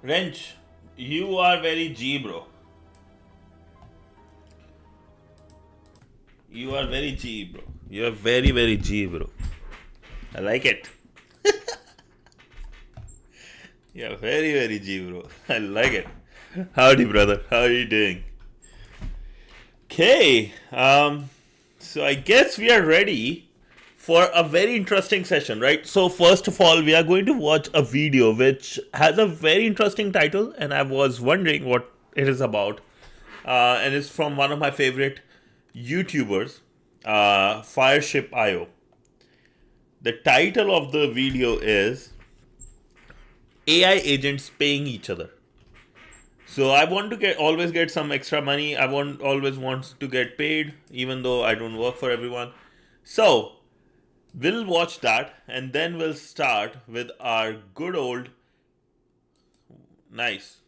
Wrench, you are very G, bro. You are very G, bro. You are very, very G, bro. I like it. Yeah, very, very G, bro. I like it. Howdy, brother. How are you doing? Okay. So I guess we are ready for a very interesting session, right? So first of all, we are going to watch a video which has a very interesting title, and I was wondering what it is about. And it's from one of my favorite YouTubers, Fireship.io. The title of the video is AI agents paying each other. So I want to always get some extra money. I always want to get paid, even though I don't work for everyone. So we'll watch that, and then we'll start with our good old. Nice.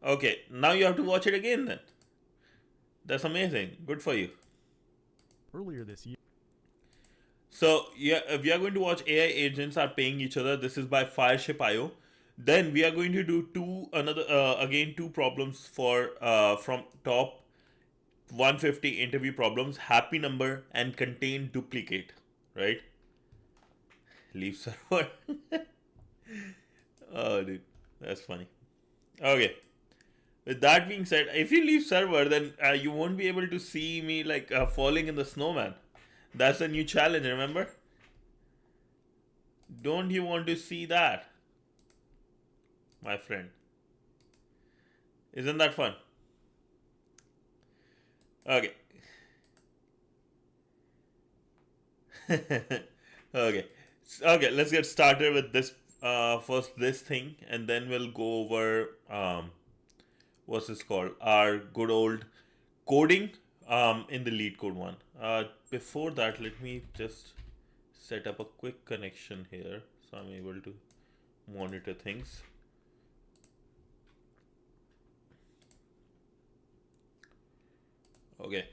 Okay, now you have to watch it again then. That's amazing. Good for you. Earlier this year. So yeah, we are going to watch AI agents are paying each other. This is by Fireship.io. Then we are going to do two problems for from top 150 interview problems: happy number and contain duplicate. Right? Leave server. Oh, dude, that's funny. Okay. With that being said, if you leave server, then you won't be able to see me like falling in the snowman. That's a new challenge. Remember? Don't you want to see that, my friend? Isn't that fun? Okay. Okay. Okay, let's get started with this first this thing, and then we'll go over what's this called? Our good old coding in the LeetCode one. Before that, let me just set up a quick connection here so I'm able to monitor things. Okay.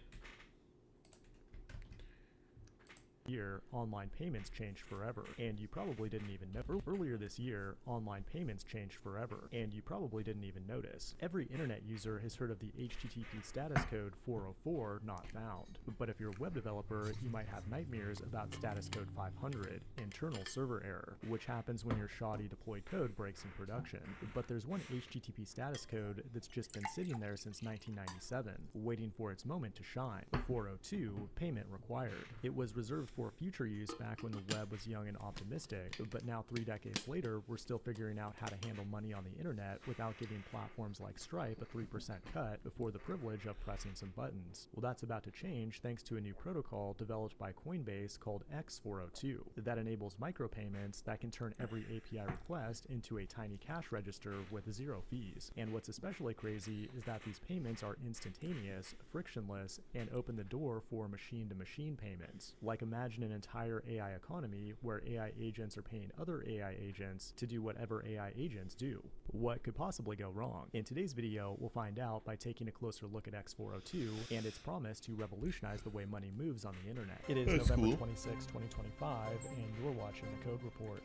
Year, online payments changed forever, and you probably didn't even know. Earlier this year, online payments changed forever, and you probably didn't even notice. Every internet user has heard of the HTTP status code 404 not found. But if you're a web developer, you might have nightmares about status code 500, internal server error, which happens when your shoddy deployed code breaks in production. But there's one HTTP status code that's just been sitting there since 1997, waiting for its moment to shine. 402, payment required. It was reserved for future use back when the web was young and optimistic, but now 3 decades later, we're still figuring out how to handle money on the internet without giving platforms like Stripe a 3% cut for the privilege of pressing some buttons. Well, that's about to change thanks to a new protocol developed by Coinbase called X402 that enables micropayments that can turn every API request into a tiny cash register with 0 fees. And what's especially crazy is that these payments are instantaneous, frictionless, and open the door for machine-to-machine payments. Like, imagine an entire AI economy where AI agents are paying other AI agents to do whatever AI agents do. What could possibly go wrong? In today's video, we'll find out by taking a closer look at X402 and its promise to revolutionize the way money moves on the internet. It is November 26, 2025, and you're watching the Code Report.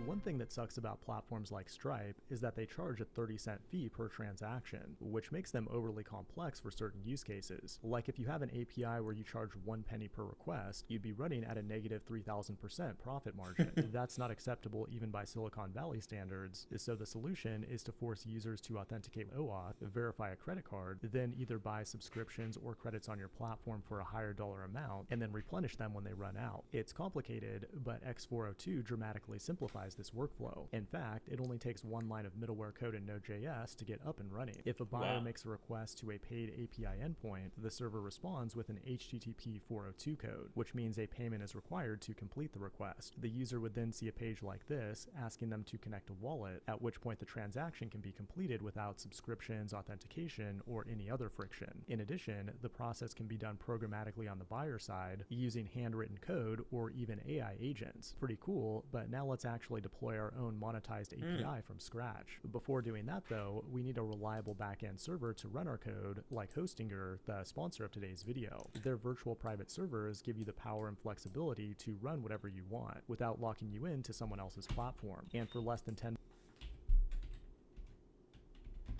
One thing that sucks about platforms like Stripe is that they charge a 30-cent fee per transaction, which makes them overly complex for certain use cases. Like if you have an API where you charge 1 penny per request, you'd be running at a negative 3,000% profit margin. That's not acceptable even by Silicon Valley standards, so the solution is to force users to authenticate OAuth, verify a credit card, then either buy subscriptions or credits on your platform for a higher dollar amount, and then replenish them when they run out. It's complicated, but X402 dramatically simplifies this workflow. In fact, it only takes 1 line of middleware code in Node.js to get up and running. If a buyer makes a request to a paid API endpoint, the server responds with an HTTP 402 code, which means a payment is required to complete the request. The user would then see a page like this, asking them to connect a wallet, at which point the transaction can be completed without subscriptions, authentication, or any other friction. In addition, the process can be done programmatically on the buyer side, using handwritten code or even AI agents. Pretty cool, but now let's actually deploy our own monetized API from scratch. Before doing that though, we need a reliable backend server to run our code, like Hostinger, the sponsor of today's video. Their virtual private servers give you the power and flexibility to run whatever you want without locking you into someone else's platform. And for less than 10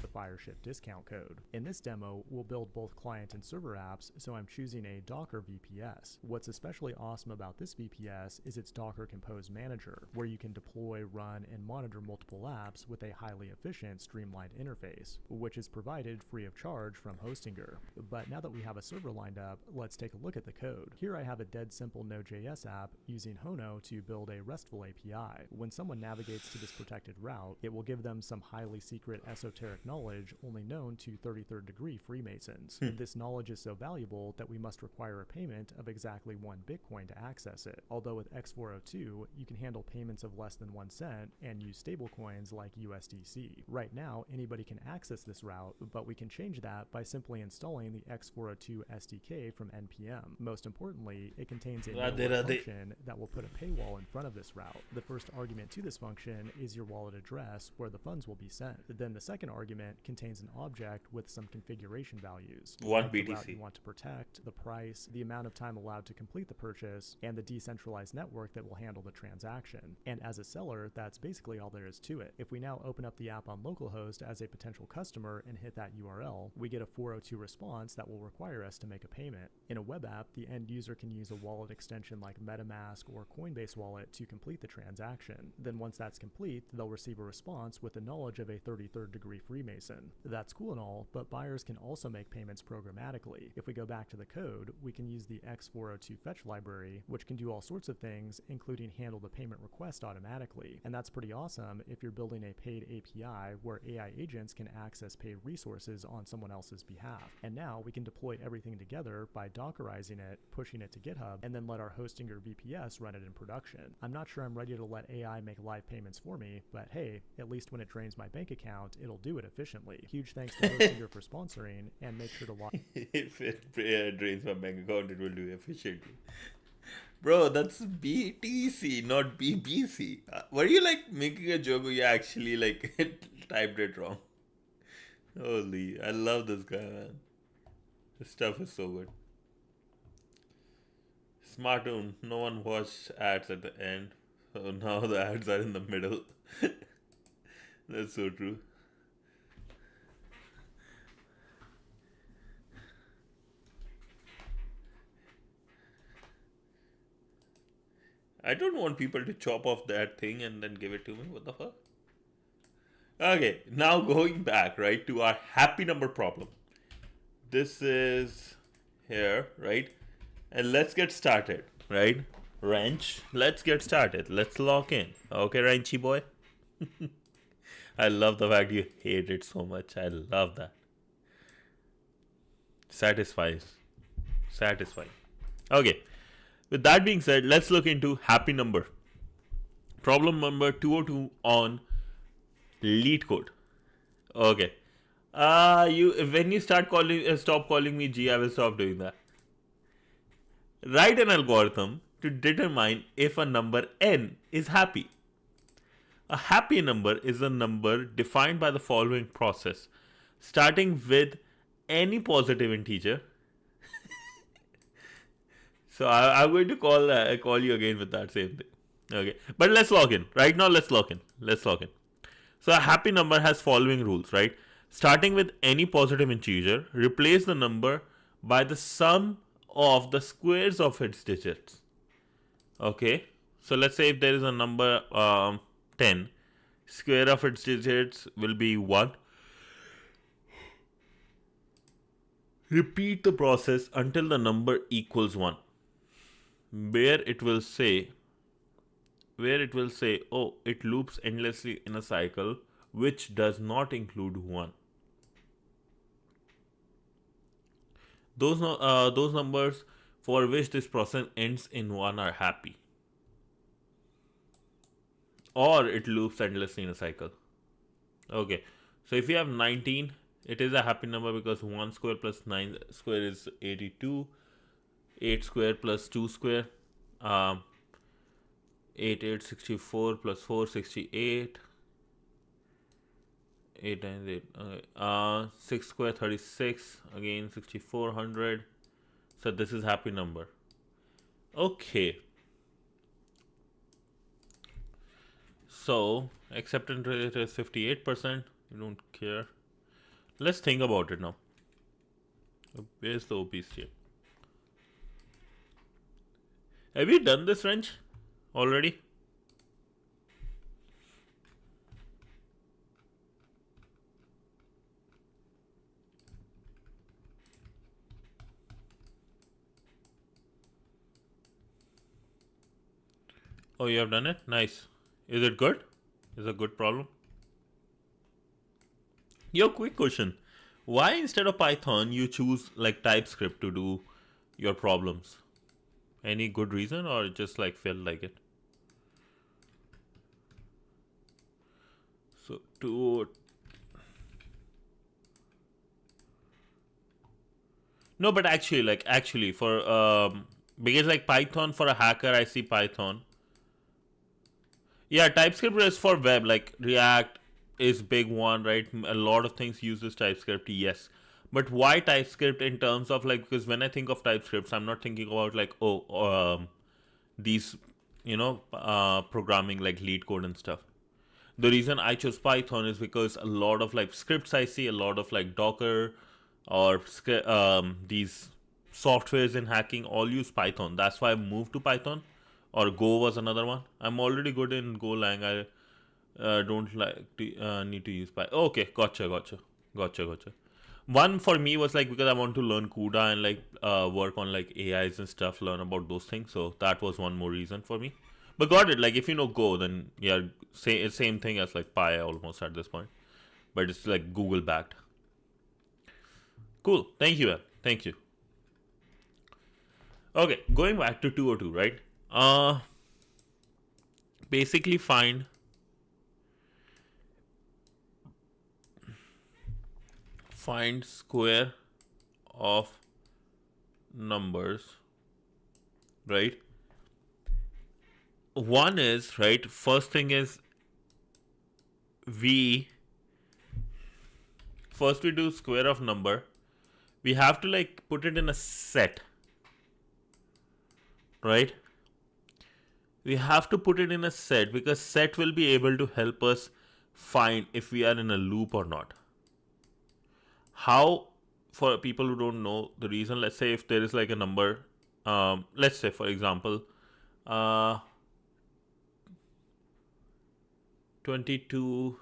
the Fireship discount code. In this demo, we'll build both client and server apps, so I'm choosing a Docker VPS. What's especially awesome about this VPS is its Docker Compose Manager, where you can deploy, run, and monitor multiple apps with a highly efficient, streamlined interface, which is provided free of charge from Hostinger. But now that we have a server lined up, let's take a look at the code. Here I have a dead simple Node.js app using Hono to build a RESTful API. When someone navigates to this protected route, it will give them some highly secret esoteric knowledge only known to 33rd degree Freemasons. This knowledge is so valuable that we must require a payment of exactly 1 Bitcoin to access it. Although with X402, you can handle payments of less than 1 cent and use stablecoins like USDC. Right now, anybody can access this route, but we can change that by simply installing the X402 SDK from NPM. Most importantly, it contains a function that will put a paywall in front of this route. The first argument to this function is your wallet address where the funds will be sent. Then the second argument contains an object with some configuration values. 1 like the BTC. route you want to protect, the price, the amount of time allowed to complete the purchase, and the decentralized network that will handle the transaction. And as a seller, that's basically all there is to it. If we now open up the app on localhost as a potential customer and hit that URL, we get a 402 response that will require us to make a payment. In a web app, the end user can use a wallet extension like MetaMask or Coinbase Wallet to complete the transaction. Then once that's complete, they'll receive a response with the knowledge of a 33rd degree Freemason. That's cool and all, but buyers can also make payments programmatically. If we go back to the code, we can use the X402 fetch library, which can do all sorts of things, including handle the payment request automatically. And that's pretty awesome if you're building a paid API where AI agents can access paid resources on someone else's behalf. And now we can deploy everything together by Dockerizing it, pushing it to GitHub, and then let our Hostinger VPS run it in production. I'm not sure I'm ready to let AI make live payments for me, but hey, at least when it drains my bank account, it'll do it efficiently. Huge thanks to Hostinger for sponsoring, and make sure to log. If it drains my bank account, it will do efficiently. Bro, that's BTC, not BBC. Were you like making a joke or you actually like typed it wrong? Holy, I love this guy, man. This stuff is so good. Smartoon, no one watched ads at the end, so now the ads are in the middle. That's so true. I don't want people to chop off that thing and then give it to me. What the fuck? Okay, now going back, right, to our happy number problem. This is here, right? And let's get started, right? Wrench, let's get started. Let's lock in. Okay, Wrenchy boy? I love the fact you hate it so much. I love that. Satisfying. Okay. With that being said, let's look into happy number. Problem number 202 on LeetCode. Okay. When you stop calling me G, I will stop doing that. Write an algorithm to determine if a number n is happy. A happy number is a number defined by the following process, starting with any positive integer. So I'm going to call you again with that same thing. Okay, but let's log in. Right now, let's log in. So a happy number has following rules, right? Starting with any positive integer, replace the number by the sum of the squares of its digits. Okay, so let's say if there is a number 10, square of its digits will be 1. Repeat the process until the number equals 1. Where it will say, oh, it loops endlessly in a cycle which does not include 1. Those numbers for which this process ends in 1 are happy. Or it loops endlessly in a cycle. Okay, so if you have 19, it is a happy number because 1 square plus 9 square is 82. 8 square plus 2 square, 8 64 plus 4 68. 8 times 8. Okay. 6 square 36. Again 6400. So this is happy number. Okay. So acceptance rate is 58%. You don't care. let's think about it now. Where's the OP stream? Have you done this wrench already? Oh, you have done it? Nice. Is it good? Is it a good problem? Your quick question. Why instead of Python you choose like TypeScript to do your problems? Any good reason or just like felt like it? So to no, but actually for because like Python for a hacker, I see Python. Yeah, TypeScript is for web, like React is big one, right? A lot of things uses TypeScript, yes. But why TypeScript in terms of like, because when I think of TypeScripts, I'm not thinking about like, these, programming like LeetCode and stuff. The reason I chose Python is because a lot of like scripts I see, a lot of like Docker or these softwares in hacking all use Python. That's why I moved to Python. Or Go was another one. I'm already good in Golang. I don't like to need to use Python. Okay, gotcha. One for me was like because I want to learn CUDA and like work on like AIs and stuff, learn about those things. So that was one more reason for me. But got it. Like if you know Go, then yeah, same thing as like Pi almost at this point. But it's like Google backed. Cool. Thank you, man. Thank you. Okay, going back to 202, right? Basically find square of numbers, right? One is, right, first thing is first we do square of number. We have to like put it in a set, right? We have to put it in a set because set will be able to help us find if we are in a loop or not. How, for people who don't know the reason, let's say if there is like a number, let's say for example, 22.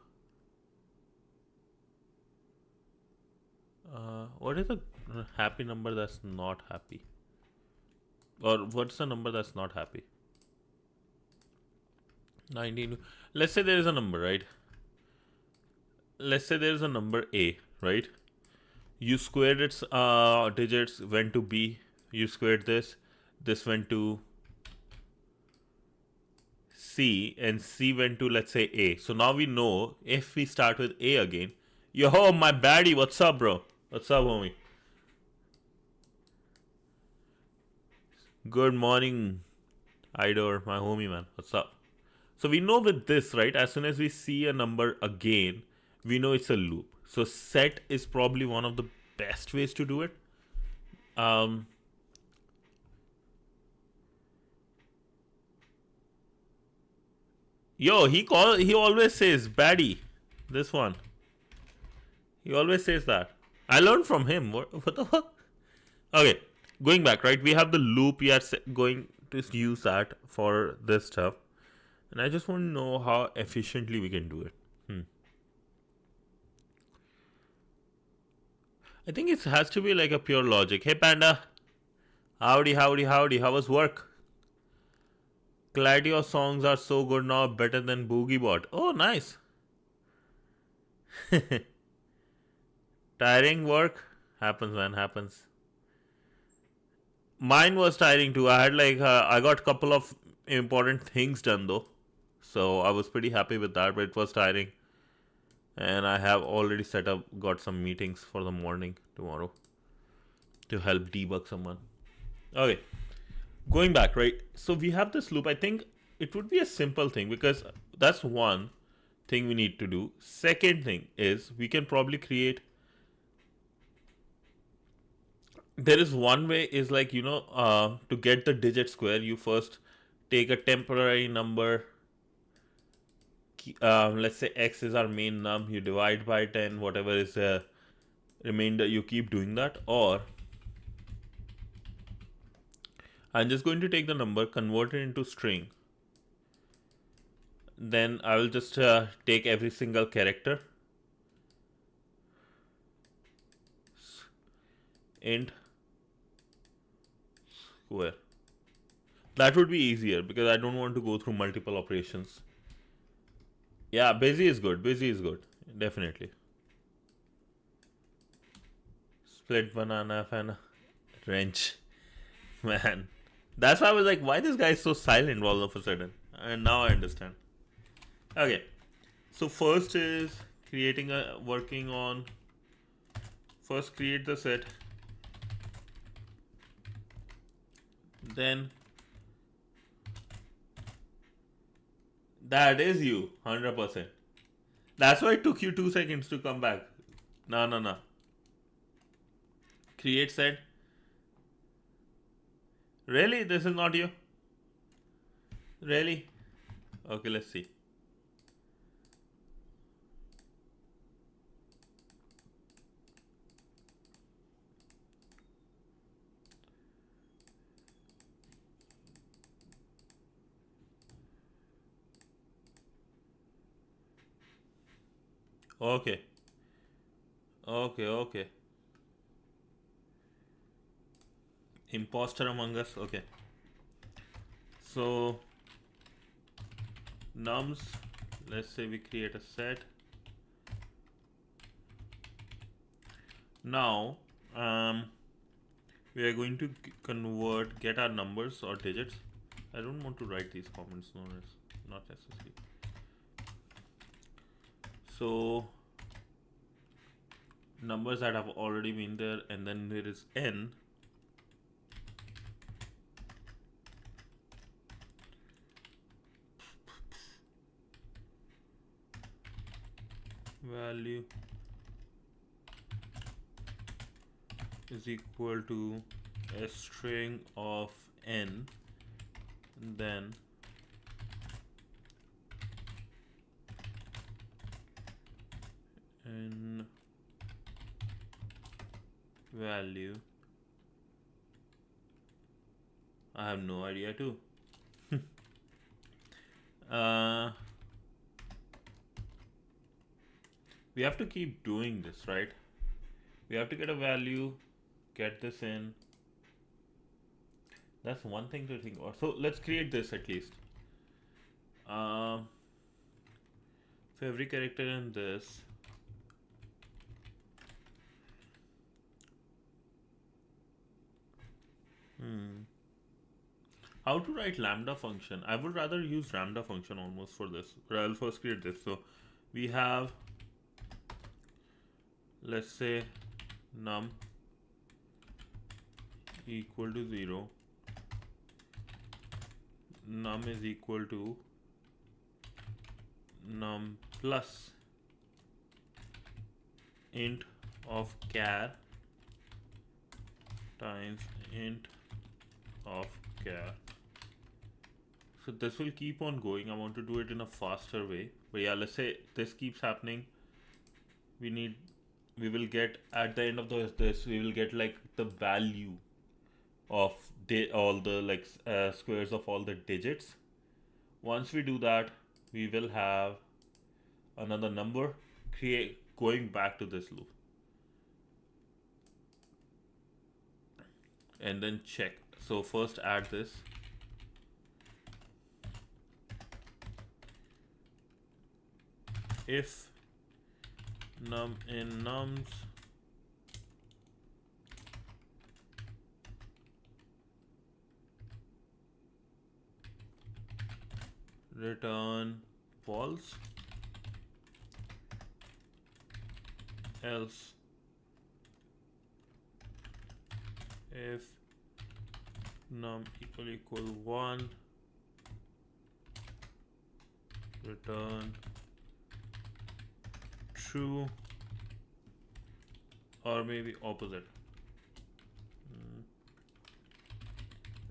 What is a happy number that's not happy? Or what's the number that's not happy? 19. Let's say there is a number, right? Let's say there is a number A, right? You squared its digits, went to B. You squared this went to C, and C went to, let's say, A. So now we know if we start with A again. Yo, my baddie, what's up, bro? What's up, homie? Good morning, Idor, my homie, man. What's up? So we know with this, right, as soon as we see a number again, we know it's a loop. So set is probably one of the best ways to do it. Yo, he always says baddie. This one. He always says that. I learned from him. What the fuck? Okay, going back, right? We have the loop. We are going to use that for this stuff. And I just want to know how efficiently we can do it. I think it has to be like a pure logic. Hey, Panda. Howdy. How was work? Glad your songs are so good now, better than BoogieBot. Oh, nice. Tiring work? Happens, man, happens. Mine was tiring too. I had like, I got a couple of important things done though. So I was pretty happy with that, but it was tiring. And I have already got some meetings for the morning tomorrow to help debug someone. Okay, going back, right? So we have this loop. I think it would be a simple thing because that's one thing we need to do. Second thing is we can probably create. There is one way is like, to get the digit square, you first take a temporary number. Let's say x is our main num, you divide by 10, whatever is remainder, you keep doing that, or I'm just going to take the number, convert it into string. Then I will just take every single character, int square. That would be easier because I don't want to go through multiple operations. Yeah, busy is good. Busy is good. Definitely. Split banana fan wrench. Man. That's why I was like, why this guy is so silent all of a sudden? And now I understand. Okay. So first is working on first create the set. Then that is you, 100%. That's why it took you 2 seconds to come back. No. Create set. Really? This is not you? Really? Okay, let's see. Okay. Okay. Imposter among us. Okay. So nums, let's say we create a set. Now we are going to get our numbers or digits. I don't want to write these comments, no, it's not necessary. So numbers that have already been there, and then there is n. Value is equal to a string of n, then n value, I have no idea too. We have to keep doing this, right? We have to get a value, get this in. That's one thing to think about. So let's create this at least. For every character in this, how to write lambda function? I would rather use lambda function almost for this. But I'll first create this. So we have, let's say, num equal to 0. Num is equal to num plus int of char times int of char. So this will keep on going. I want to do it in a faster way, but yeah, let's say this keeps happening. We will get at the end of this we will get like the value of all the like squares of all the digits. Once we do that, we will have another number going back to this loop, and then check. So first add this. If num in nums return false, else if num equal 1 return true, or maybe opposite.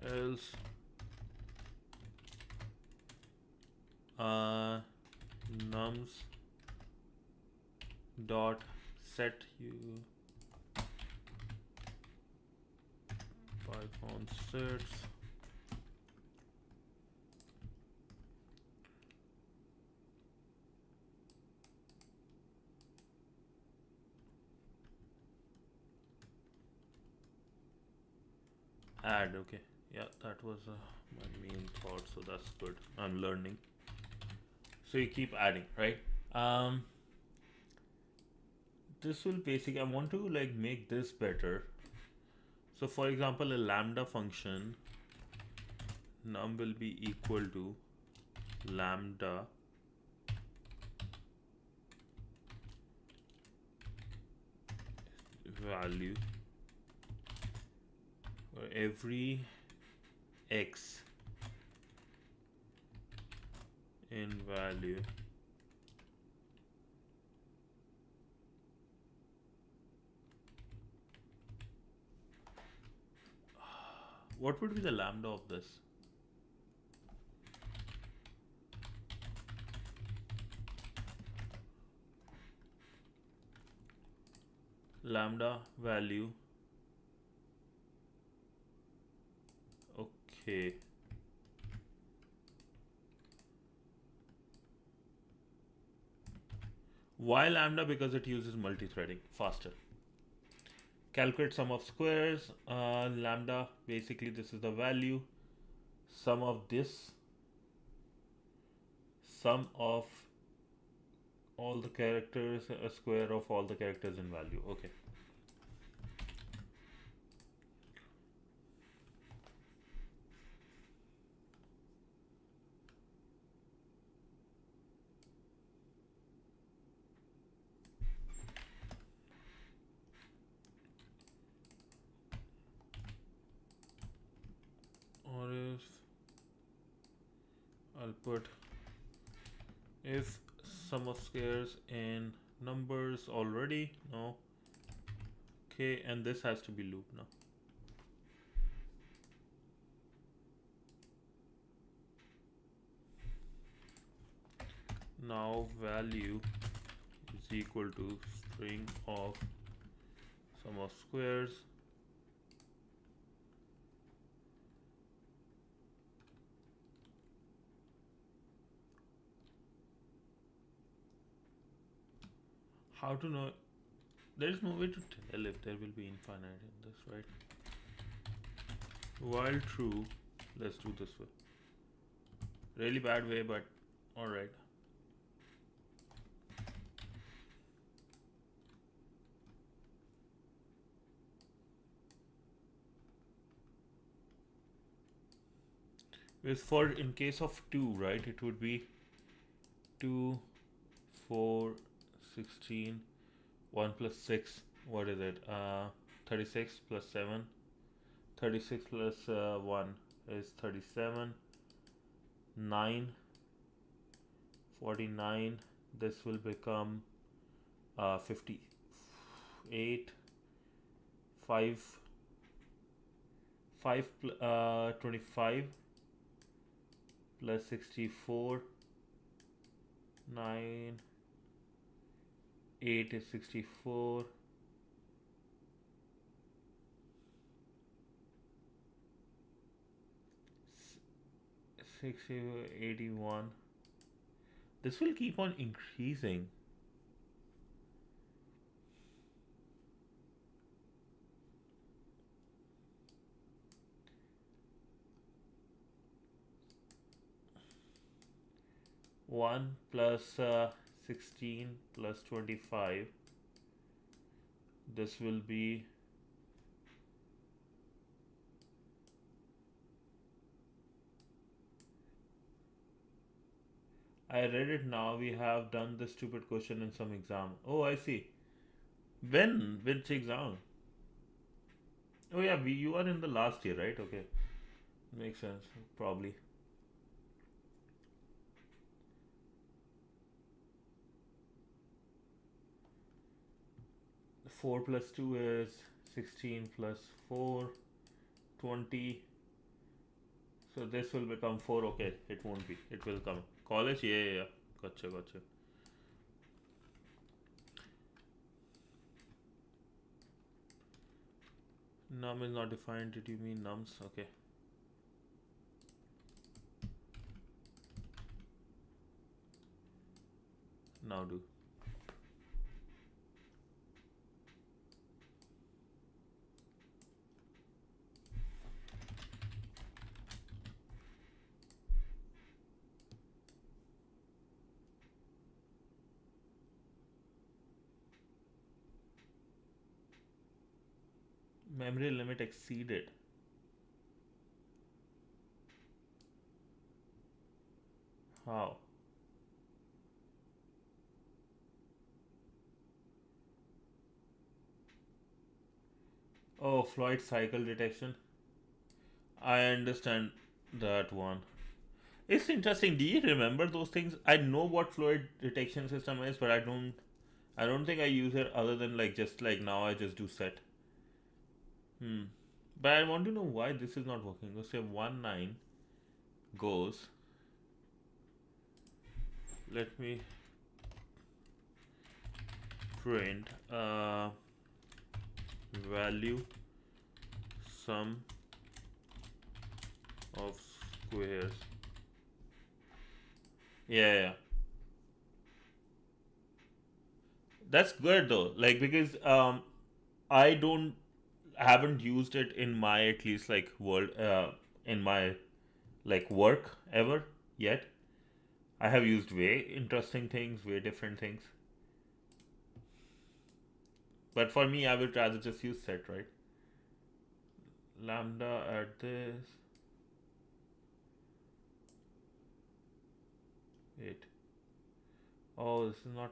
Else nums dot set you Python sets add. Okay, yeah, that was my main thought, so that's good. I'm learning. So you keep adding, right? um this will basically, I want to like make this better. So for example, a lambda function num will be equal to lambda value for every x in value what would be the lambda of this? Lambda value. Okay. Why lambda? Because it uses multi-threading faster. Calculate sum of squares. Lambda, basically this is the value. Sum of this. Sum of all the characters, a square of all the characters in value. Okay. Or if I'll put if sum of squares in numbers already. No. Okay, and this has to be loop now. Now value is equal to string of sum of squares how to know? There is no way to tell if there will be infinite in this, right? While true, let's do this way. Really bad way, but alright. With for in case of 2, right, it would be 2, 4, 16, 1 plus 6, what is it? 36 plus 7. 36 plus 1 is 37. 9, 49. This will become 58. 5, 25 plus 64. 9, 8 is 64. 60, 81. This will keep on increasing. One plus 16 plus 25. This will be I read it now. We have done this stupid question in some exam. Oh, I see. When? Which exam? Oh yeah, you are in the last year, right? Okay. Makes sense. Probably. 4 plus 2 is 16 plus 4, 20. So this will become 4. Okay, it won't be. It will come. College? Yeah. Gotcha. Num is not defined. Did you mean nums? Okay. Now do. Memory limit exceeded. How? Oh, Floyd cycle detection. I understand that one. It's interesting. Do you remember those things? I know what Floyd detection system is, but I don't think I use it other than like just like now I just do set. Hmm. But I want to know why this is not working. Let's say 1 9 goes. Let me print value sum of squares. Yeah. That's good though. Like because I don't haven't used it in my at least like world in my like work ever yet. I have used way interesting things, way different things. But for me, I would rather just use set, right? Lambda at this. Wait. Oh, this is not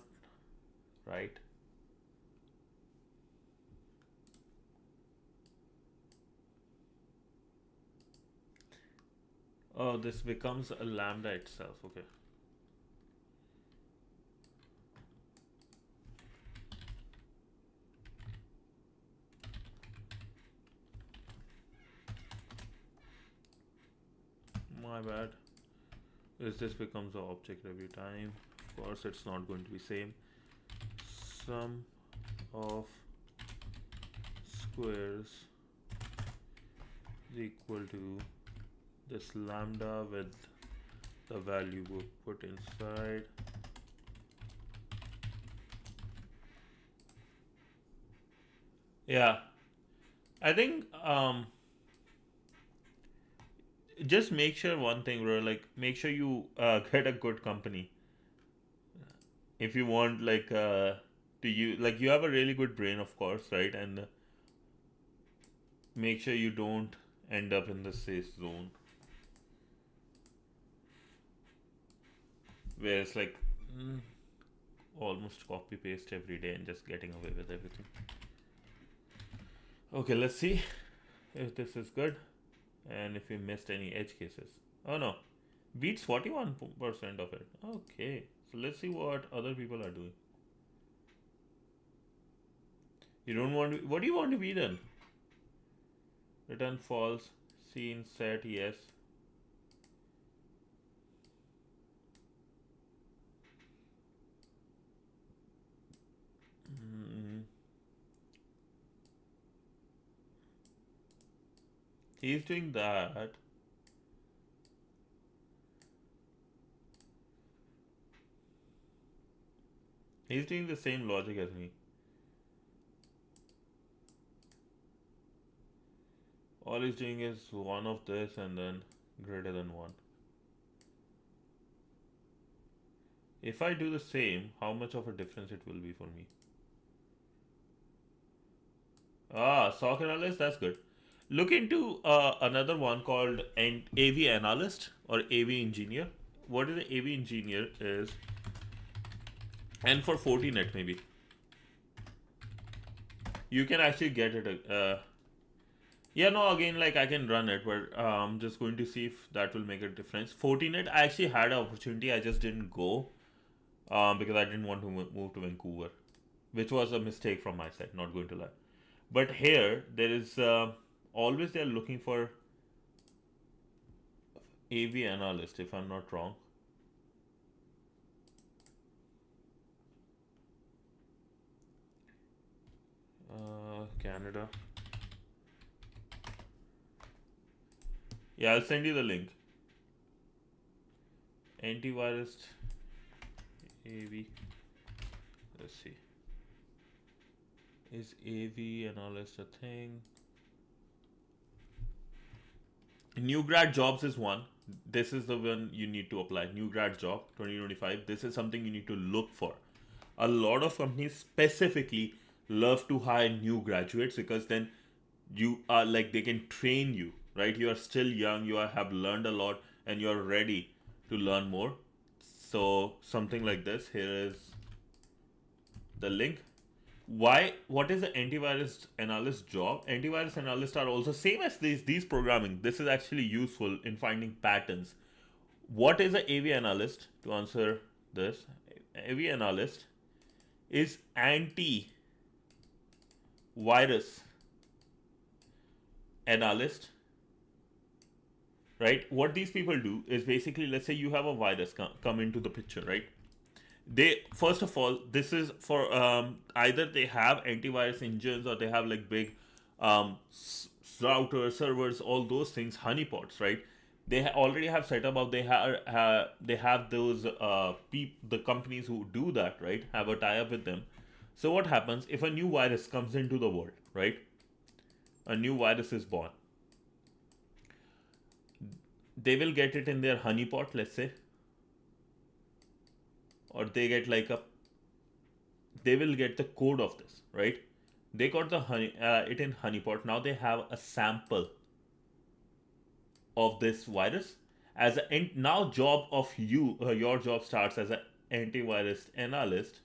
right. Oh, this becomes a lambda itself. Okay. My bad. This becomes an object every time. Of course, it's not going to be same. Sum of squares is equal to this lambda with the value we put inside. Yeah, I think just make sure one thing, bro. Like, make sure you get a good company if you want to you like you have a really good brain, of course, right? And make sure you don't end up in the safe zone where it's like almost copy paste every day and just getting away with everything. Okay, let's see if this is good and if we missed any edge cases. Oh no, beats 41% of it. Okay, so let's see what other people are doing. You don't want to, what do you want to be then? Return false, seen, set, yes. Mm, he's doing that. He's doing the same logic as me. All he's doing is one of this and then greater than one. If I do the same, how much of a difference it will be for me? Ah, SOC analyst, that's good. Look into another one called an AV analyst or AV engineer. What is an AV engineer is, and for Fortinet maybe you can actually get it. Yeah, no, again, like I can run it, but I'm just going to see if that will make a difference. Fortinet, I actually had an opportunity, I just didn't go because I didn't want to move to Vancouver, which was a mistake from my side, not going to lie. But here, there is always they're looking for AV analyst, if I'm not wrong. Canada. Yeah, I'll send you the link. Antivirus AV. Let's see. Is AV analyst a thing? New grad jobs is one. This is the one you need to apply. New grad job 2025. This is something you need to look for. A lot of companies specifically love to hire new graduates because then you are like they can train you, right? You are still young, have learned a lot, and you're ready to learn more. So something like this. Here is the link. What is the antivirus analyst job? Antivirus analysts are also same as these programming. This is actually useful in finding patterns. What is an AV analyst? To answer this, AV analyst is antivirus analyst, right? What these people do is basically, let's say you have a virus come into the picture, right? They, first of all, this is for either they have antivirus engines or they have like big routers, servers, all those things, honeypots, right? They already have set up, they have those the companies who do that, right, have a tie up with them. So what happens if a new virus comes into the world, right? A new virus is born. They will get it in their honeypot, let's say, or they get like they will get the code of this, right? They got the it in honeypot. Now they have a sample of this virus as a, now job of you, your job starts as an antivirus analyst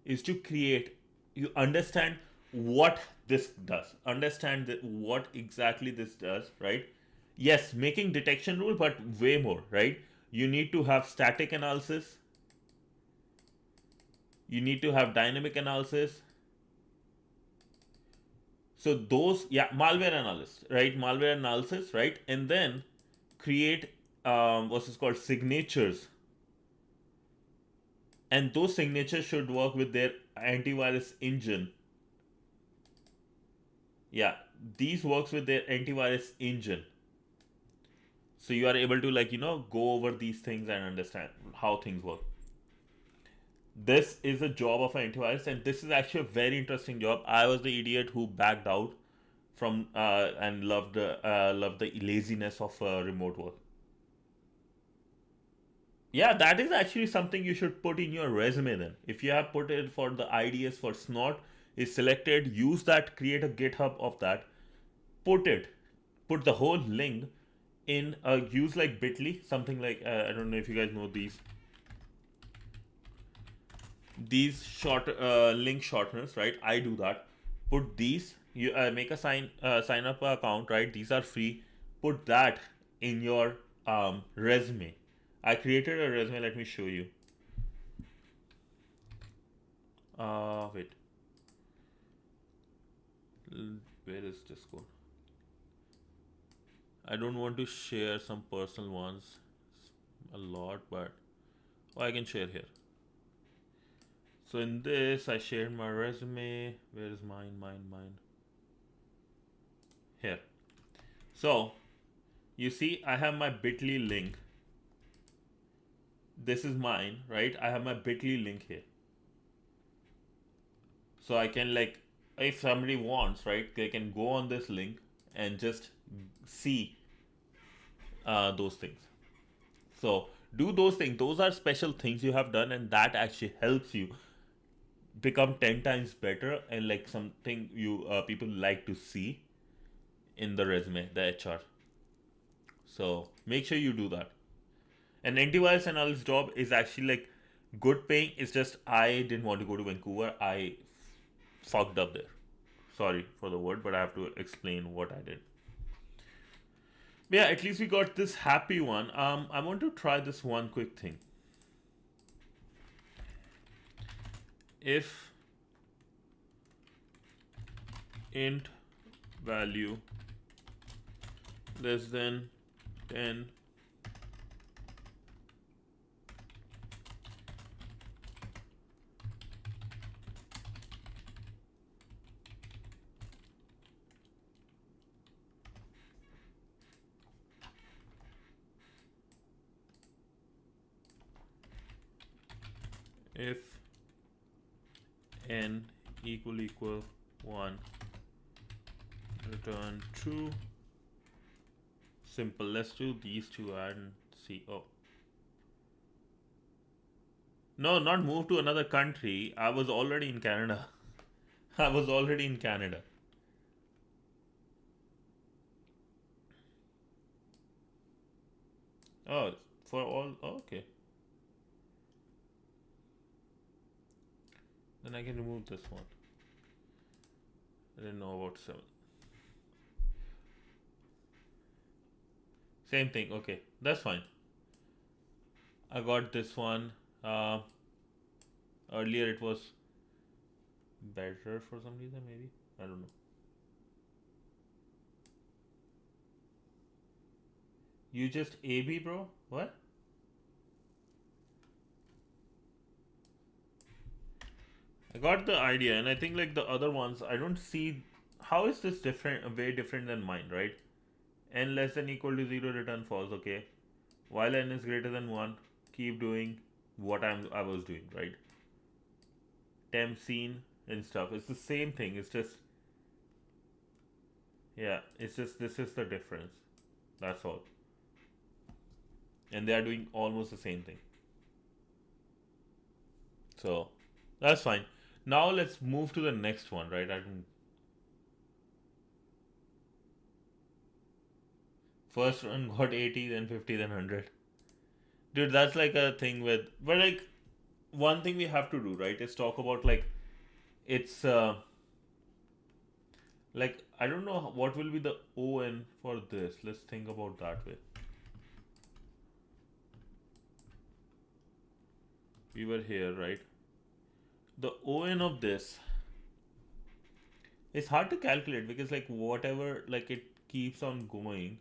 is to create, you understand what this does, understand what exactly this does, right? Yes, making detection rule, but way more, right? You need to have static analysis, you need to have dynamic analysis. So those, yeah, malware analyst, right? Malware analysis, right? And then create what's this called, signatures. And those signatures should work with their antivirus engine. Yeah, these works with their antivirus engine. So you are able to, like, go over these things and understand how things work. This is a job of an antivirus, and this is actually a very interesting job. I was the idiot who backed out from and loved the laziness of remote work. Yeah, that is actually something you should put in your resume then. If you have put it for the IDS for Snot is selected, use that, create a GitHub of that, put put the whole link in use like bit.ly, something like I don't know if you guys know these short link shorteners, right? I do that. Put these, you make a sign up account, right? These are free. Put that in your resume. I created a resume. Let me show you. Wait. Where is Discord? I don't want to share some personal ones a lot, but I can share here. So in this, I shared my resume. Where is mine? Here. So you see, I have my bit.ly link. This is mine, right? I have my bit.ly link here. So I can, like, if somebody wants, right, they can go on this link and just see those things. So do those things. Those are special things you have done, and that actually helps you become 10 times better, and like something you people like to see in the resume, the HR. So make sure you do that. An antivirus analyst job is actually like good paying. It's just I didn't want to go to Vancouver. I fucked up there. Sorry for the word, but I have to explain what I did. But yeah, at least we got this happy one. I want to try this one quick thing. If int value less than 10, if n equal 1, return true. Simple. Let's do these two and see. Oh. No, not move to another country. I was already in Canada. I was already in Canada. Oh, for all. Okay. Then I can remove this one. I didn't know about 7. Same thing. Okay. That's fine. I got this one. Earlier it was better for some reason, maybe. I don't know. You just AB, bro? What? I got the idea, and I think like the other ones, I don't see how is this different, way different than mine, right? N less than equal to 0, return false. Okay. While n is greater than 1, keep doing what I was doing, right? Temp scene and stuff. It's the same thing. It's just, yeah, it's just this is the difference. That's all. And they are doing almost the same thing. So that's fine. Now let's move to the next one, right? I can first one got 80, then 50, then 100. Dude, that's like a thing with, but like one thing we have to do, right, is talk about like it's like I don't know what will be the ON for this. Let's think about that way. We were here, right? The ON of this is hard to calculate because like whatever, like it keeps on going.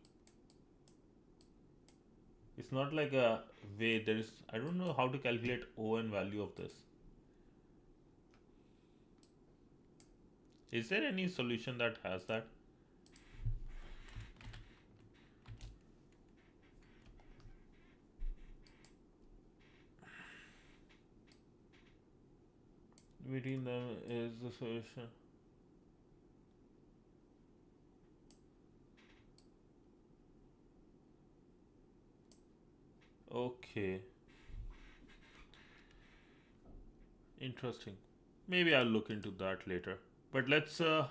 It's not like a way there is, I don't know how to calculate ON value of this. Is there any solution that has that? Between them is the solution. Okay. Interesting. Maybe I'll look into that later. But let's go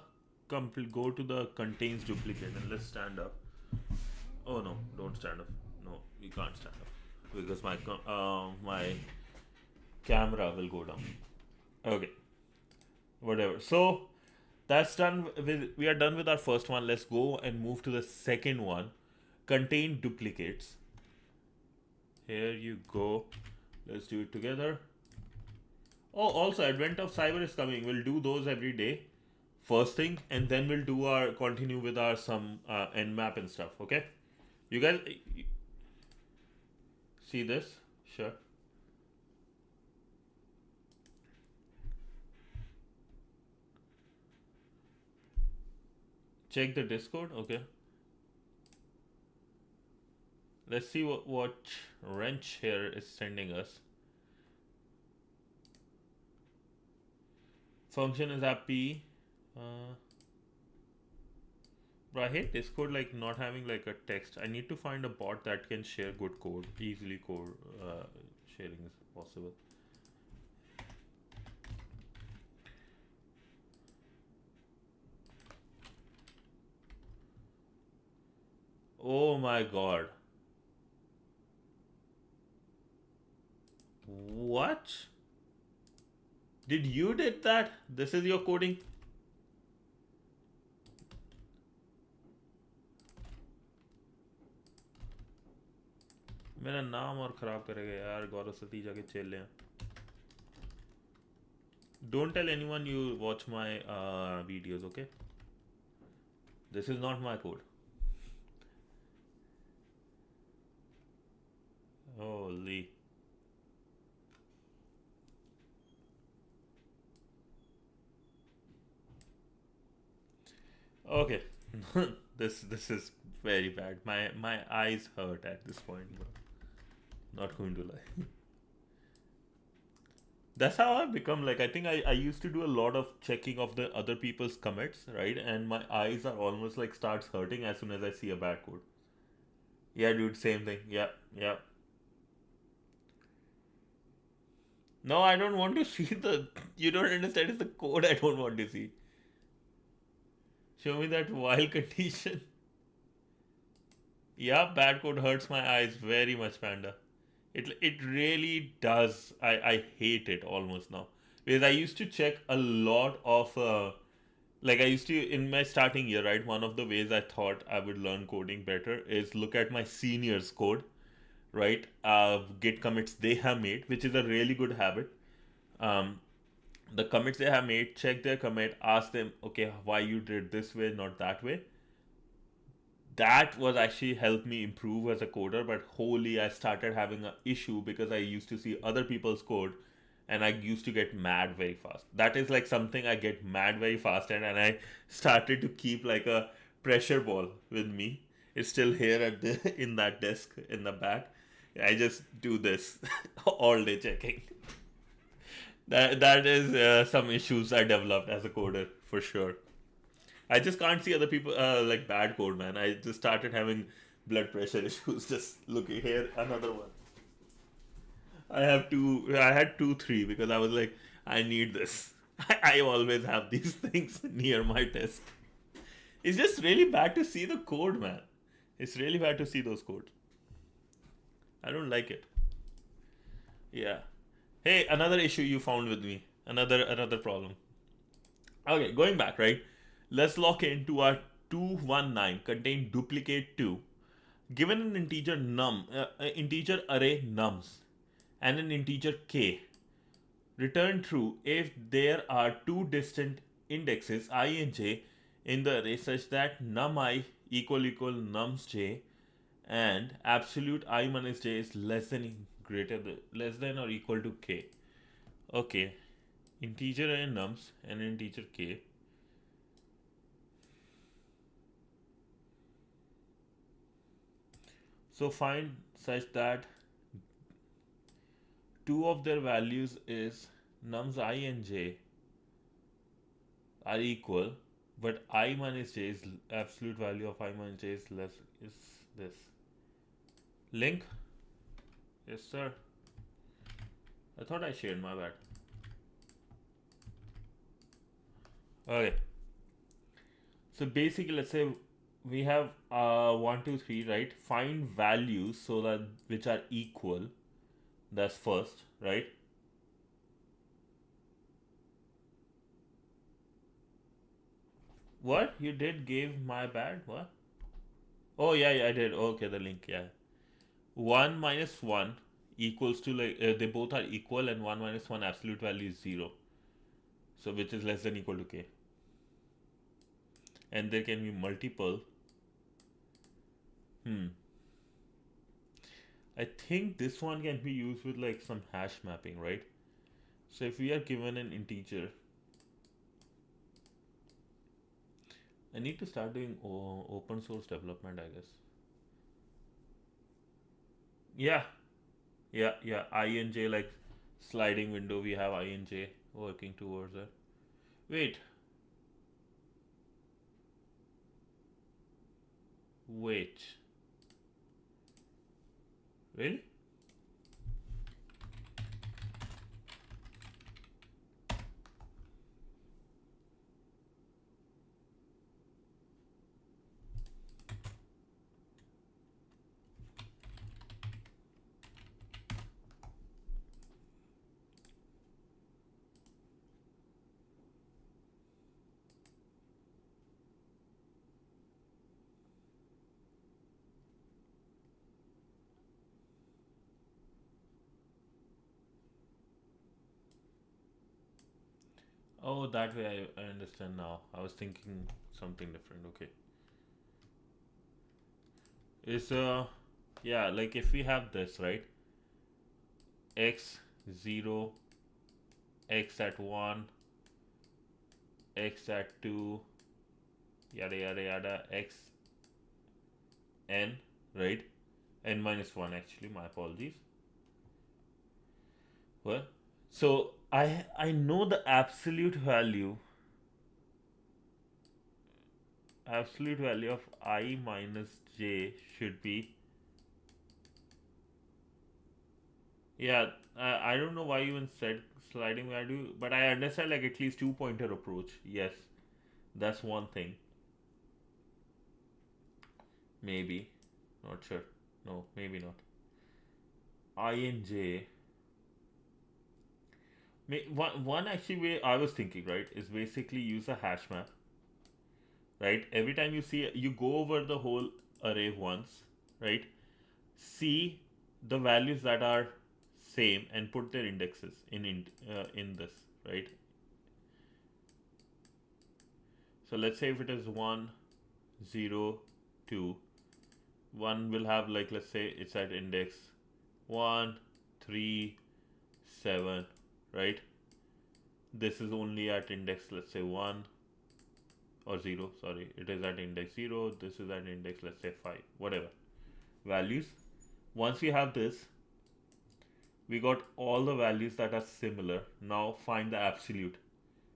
to the contains duplicate and let's stand up. Oh no, don't stand up. No, you can't stand up because my camera will go down. Okay, whatever. So that's done with. We are done with our first one. Let's go and move to the second one. Contain duplicates. Here you go. Let's do it together. Oh, also Advent of Cyber is coming. We'll do those every day. First thing, and then we'll do our continue with our some nmap and stuff. Okay, you guys see this? Sure. Check the Discord. Okay. Let's see what wrench here is sending us. Function is happy. But I hate Discord like not having like a text. I need to find a bot that can share good code. Easily code sharing is possible. Oh my god. What? Did you did that? This is your coding? मेरा नाम और खराब करेगा यार गौरव सतीश जाके चेल ले Don't tell anyone you watch my videos, okay? This is not my code. Holy. Okay. this is very bad. My eyes hurt at this point, bro. Not going to lie. That's how I've become. Like, I think I used to do a lot of checking of the other people's commits, right? And my eyes are almost like starts hurting as soon as I see a bad code. Yeah, dude, same thing. Yeah, yeah. No, I don't want to see the. You don't understand. It's the code I don't want to see. Show me that while condition. Yeah, bad code hurts my eyes very much, Panda. It really does. I hate it almost now because I used to check a lot of like I used to in my starting year, right? One of the ways I thought I would learn coding better is look at my seniors' code, right? Git commits they have made, which is a really good habit. Um, the commits they have made, check their commit, ask them, okay, why you did this way, not that way. That was actually helped me improve as a coder, but holy, I started having an issue because I used to see other people's code and I used to get mad very fast. That is like something I get mad very fast and I started to keep like a pressure ball with me. It's still here at the in that desk in the back. I just do this all day checking. That is some issues I developed as a coder for sure. I just can't see other people like bad code, man. I just started having blood pressure issues. Just looking here, another one. I have two. I had two, three because I was like, I need this. I always have these things near my desk. It's just really bad to see the code, man. It's really bad to see those codes. I don't like it. Yeah. Hey, another issue you found with me. Another problem. Okay, going back, right? Let's lock into our 219 contain duplicate 2. Given an integer integer array nums and an integer k, return true if there are two distant indexes I and j in the array such that num I equal nums j and absolute I minus j is less than or equal to k. Okay, integer array nums and integer k. So find such that two of their values is nums I and j are equal, but I minus j is absolute value of I minus j is less is this. Link? Yes, sir. I thought I shared, my bad. Okay. So basically, let's say we have 1, 2, 3, right? Find values so that which are equal. That's first, right? What? You did give my bad? What? Oh, yeah, yeah, I did. Okay, the link, yeah. 1 minus 1 equals to like, they both are equal and 1 minus 1 absolute value is 0. So, which is less than equal to k. And there can be multiple. I think this one can be used with like some hash mapping, right? So if we are given an integer, I need to start doing open source development, I guess. Yeah, yeah. I and j like sliding window. We have I and j working towards it. Wait, wait. Really? Oh, that way I understand now. I was thinking something different. Okay. Is yeah, like if we have this, right? X 0, x at 1, x at 2, yada yada yada, x n, right? N minus 1 actually, my apologies. What? So I know the absolute value of I minus j should be, yeah, I don't know why you even said sliding value, but I understand like at least two pointer approach. Yes, that's one thing. Maybe. Not sure. No, maybe not. I and J. One actually way I was thinking, right, is basically use a hash map, right? Every time you see, you go over the whole array once, right? See the values that are same and put their indexes in this, right? So let's say if it is 1, 0, 2, 1 will have, like, let's say it's at index 1, 3, 7, right? This is only at index, let's say 1 or 0, sorry, it is at index 0, this is at index, let's say 5, whatever values. Once we have this, we got all the values that are similar. Now find the absolute.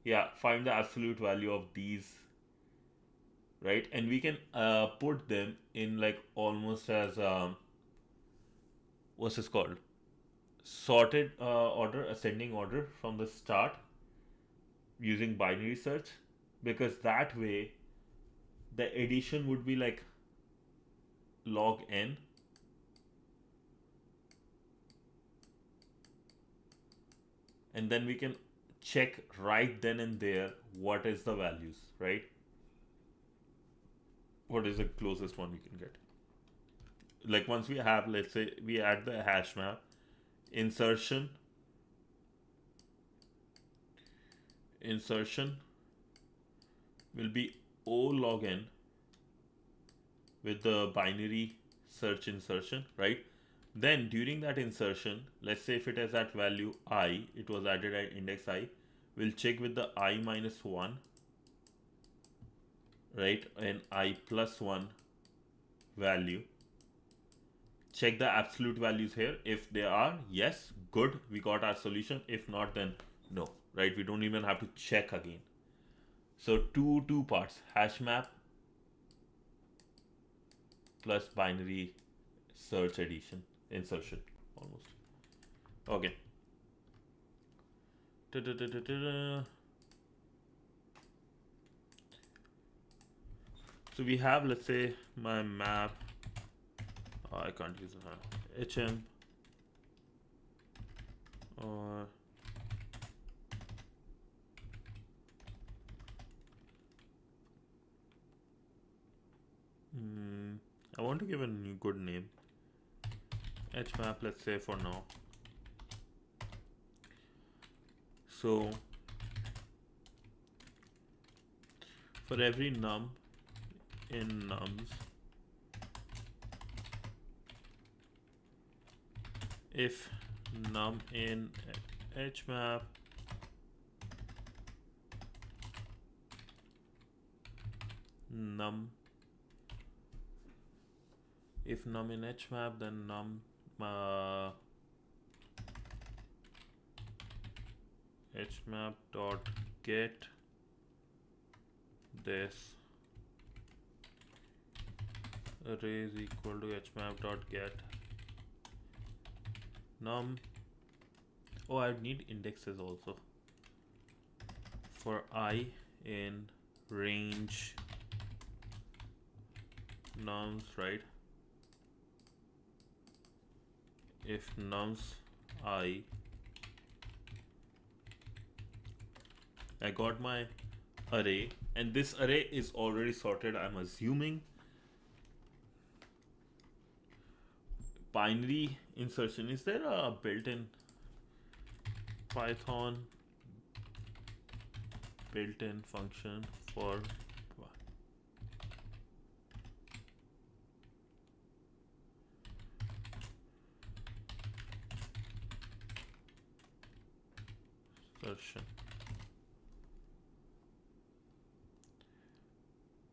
Yeah, find the absolute value of these, right? And we can put them in like almost as what's this called, sorted order, ascending order from the start, using binary search, because that way the addition would be like log n, and then we can check right then and there what is the values, right? What is the closest one we can get? Like once we have, let's say we add the hash map, insertion will be O log n with the binary search insertion, right? Then during that insertion, let's say if it is at value I, it was added at index I, we'll check with the I minus 1, right, and I plus 1 value. Check the absolute values here. If they are, yes, good, we got our solution. If not, then no, right? We don't even have to check again. So two parts, hash map plus binary search insertion almost. Okay. So we have, let's say, my map. Oh, I can't use HM or I want to give a new good name. HMap, let's say for now. So for every num in nums, if num in hmap num, if num in hmap, then num hmap dot get this array is equal to hmap dot get num. Oh, I need indexes also for I in range nums, right? If nums I got my array, and this array is already sorted, I'm assuming. Binary insertion, is there a built-in Python built-in function for insertion?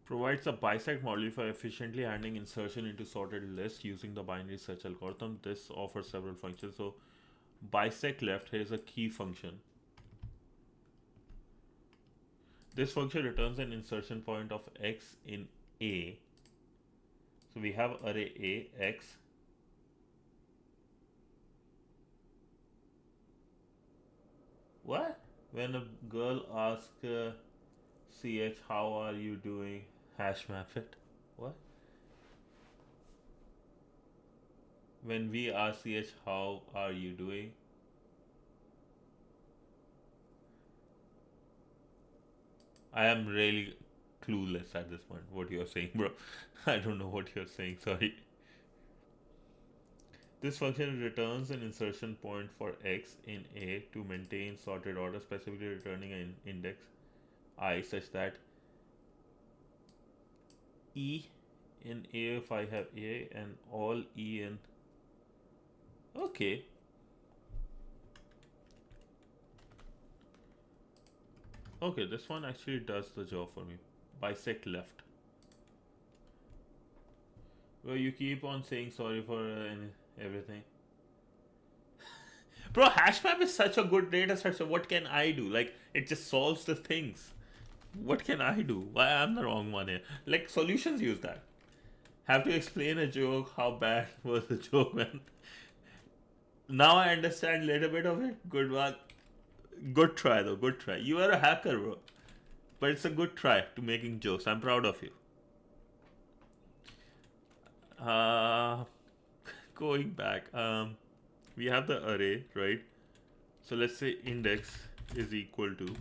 Provides a bisect module for efficiently handling insertion into sorted lists using the binary search algorithm. This offers several functions. So bisect left, here is a key function. This function returns an insertion point of x in A. So we have array A, x. What? When a girl asks ch, how are you doing? Hash map it. What? When we ask ch, how are you doing? I am really clueless at this point. What you're saying, bro? I don't know what you're saying. Sorry. This function returns an insertion point for x in A to maintain sorted order, specifically returning an index I such that E in A if I have A and all E in. Okay. Okay, this one actually does the job for me. Bisect left. Well, you keep on saying sorry for everything. Bro, hashmap is such a good data structure. What can I do? Like, it just solves the things. What can I do? Why I'm the wrong one here? Like, solutions use that. Have to explain a joke. How bad was the joke, man? Now I understand a little bit of it. Good one. Good try, though. Good try. You are a hacker, bro. But it's a good try to making jokes. I'm proud of you. Uh, going back. We have the array, right? So let's say index is equal to,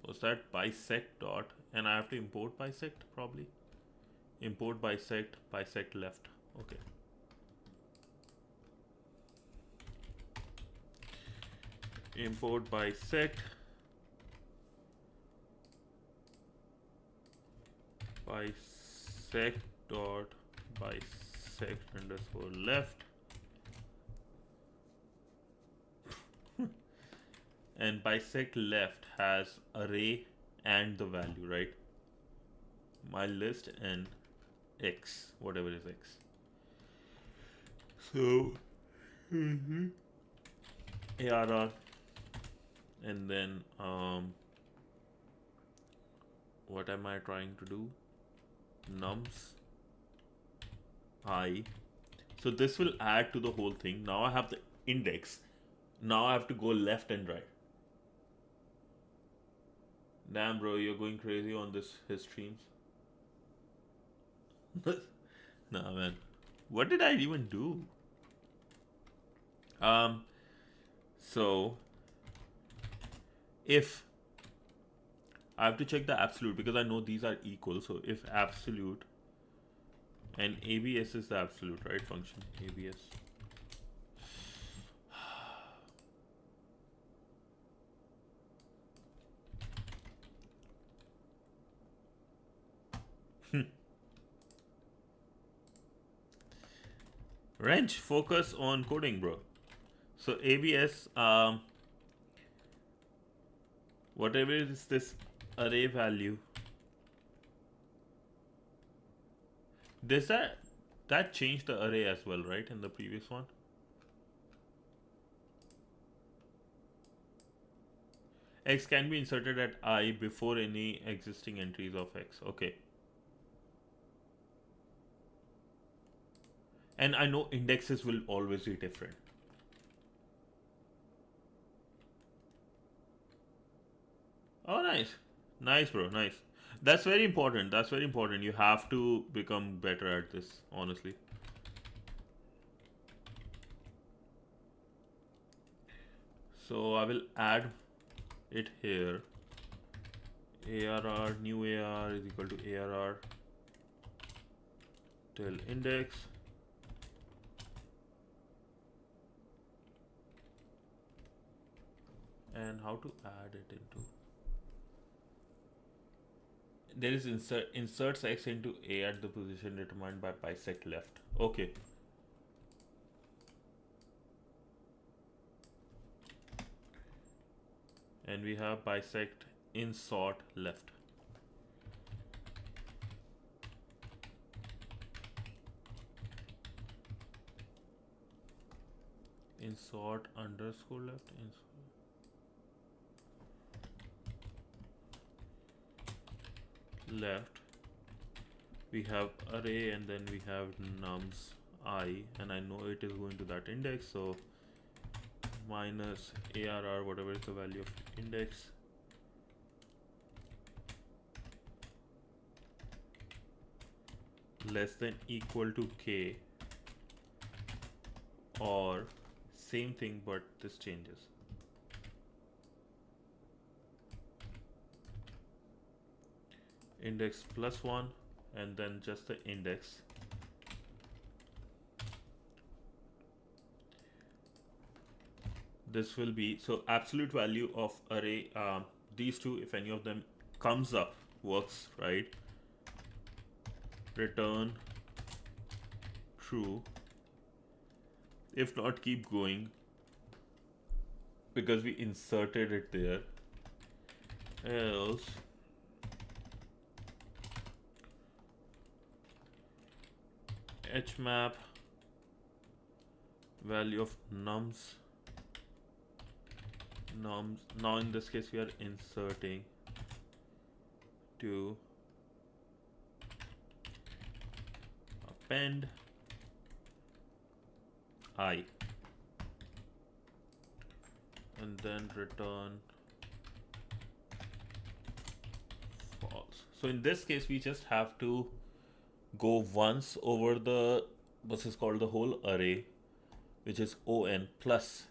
was that bisect dot, and I have to import bisect probably. Import bisect left. Okay. Import bisect dot bisect underscore left. And bisect left has array and the value, right? My list and x, whatever is x. So ARR, and then what am I trying to do? Nums I. So this will add to the whole thing. Now I have the index. Now I have to go left and right. Damn, bro, you're going crazy on this his streams. Nah, man. What did I even do? So if I have to check the absolute because I know these are equal. So if absolute and ABS is the absolute, right? Function ABS. Wrench, focus on coding, bro. So ABS, whatever is this array value, does that change the array as well, right? In the previous one. X can be inserted at I before any existing entries of X. Okay. And I know indexes will always be different. Oh, nice. Nice, bro. Nice. That's very important. That's very important. You have to become better at this, honestly. So I will add it here. ARR, new ARR is equal to ARR till index. And how to add it into, there is inserts x into A at the position determined by bisect left. Okay. And we have bisect insert left. Insert underscore left. Insert. left, we have array, and then we have nums I, and I know it is going to that index, so minus arr, whatever is the value of index, less than equal to k, or same thing but this changes. Index plus 1, and then just the index. This will be, so absolute value of array, these two, if any of them comes up, works, right? Return true. If not, keep going, because we inserted it there. Else hmap value of nums. Now in this case we are inserting to append I, and then return false. So in this case we just have to go once over the what's is called the whole array, which is on plus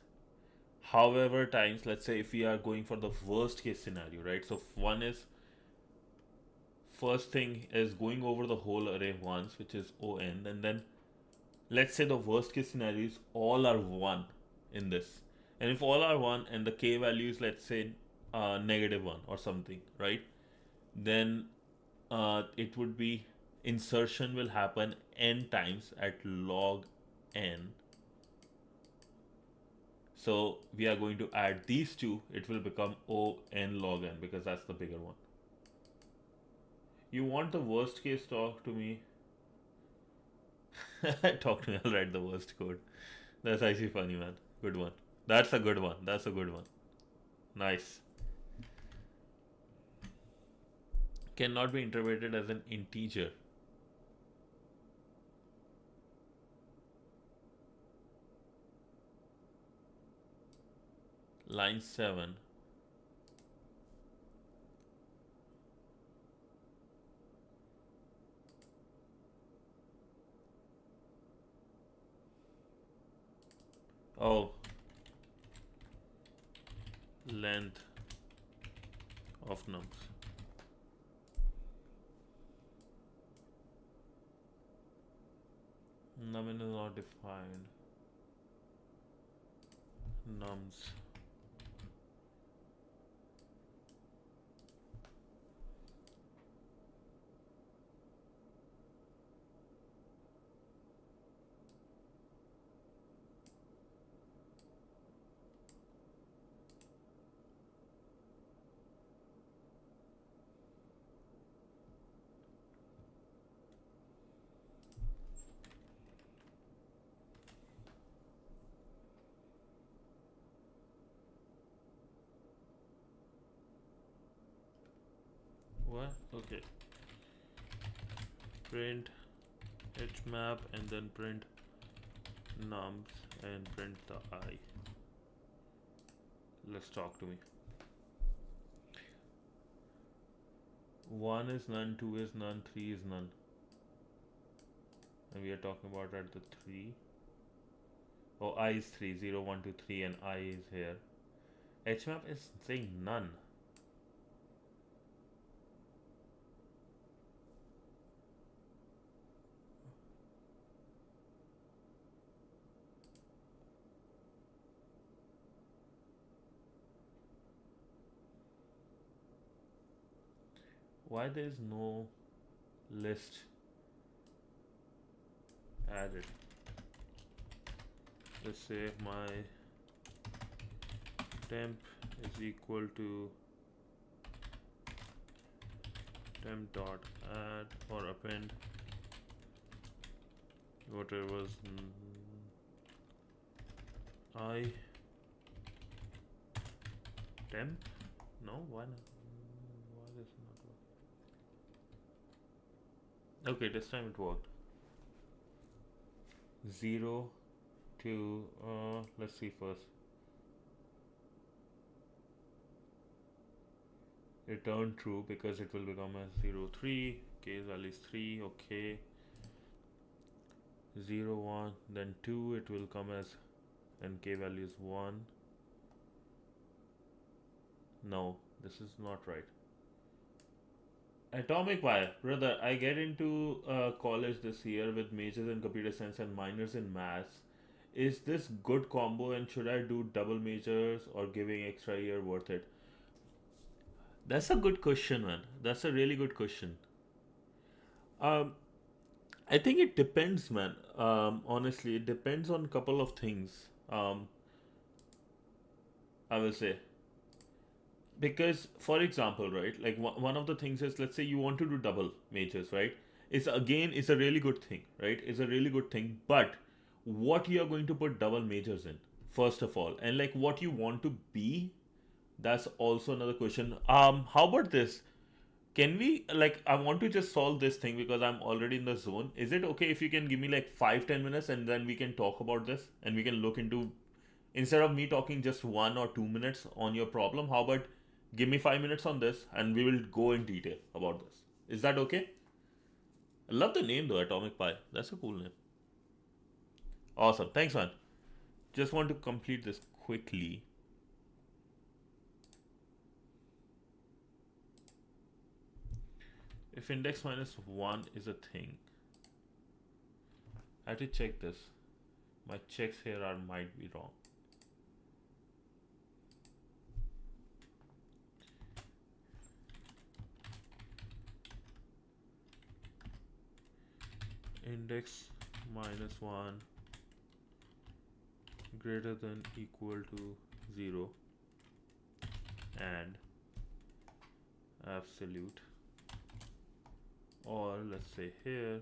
however times, let's say if we are going for the worst case scenario, right? So one is, first thing is going over the whole array once, which is on, and then let's say the worst case scenario is all are 1 in this, and if all are 1 and the k value is, let's say -1 or something, right? Then it would be insertion will happen n times at log n. So we are going to add these two, it will become on log n, because that's the bigger one. You want the worst case? Talk to me. Talk to me, I'll write the worst code. That's actually funny, man. Good one. That's a good one. That's a good one. Nice. Cannot be interpreted as an integer. Line 7. Oh, length of nums. Num is not defined. Nums. What? Okay. Print hmap and then print nums and print the I. Let's talk to me. 1 is none, 2 is none, 3 is none. And we are talking about at the 3. Oh, I is 3, 0, 1, 2, 3, and I is here. Hmap is saying none. Why there is no list added? Let's say my temp is equal to temp dot add or append whatever was I temp. No, why not? Why this not working? Okay, this time it worked. 0 to let's see first. Return true because it will become as 0 3. Case value is 3. Okay. 0 1, then 2 it will come as, and k value is 1. No, this is not right. Atomic wire, brother. I get into college this year with majors in computer science and minors in maths. Is this good combo, and should I do double majors or giving extra year worth it? That's a good question, man. That's a really good question. Um, I think it depends, man. Honestly, it depends on a couple of things. I will say, because for example, right, like one of the things is, let's say you want to do double majors, right? It's a really good thing, right? It's a really good thing, but what you are going to put double majors in, first of all, and like what you want to be, that's also another question. How about this? Can we, like, I want to just solve this thing because I'm already in the zone. Is it okay if you can give me like 5-10 minutes and then we can talk about this and we can look into, instead of me talking just 1 or 2 minutes on your problem, how about give me 5 minutes on this and we will go in detail about this. Is that okay? I love the name though, Atomic Pi. That's a cool name. Awesome. Thanks, man. Just want to complete this quickly. If index minus 1 is a thing, I have to check this. My checks here might be wrong. Index minus 1 greater than equal to 0 and absolute, or let's say here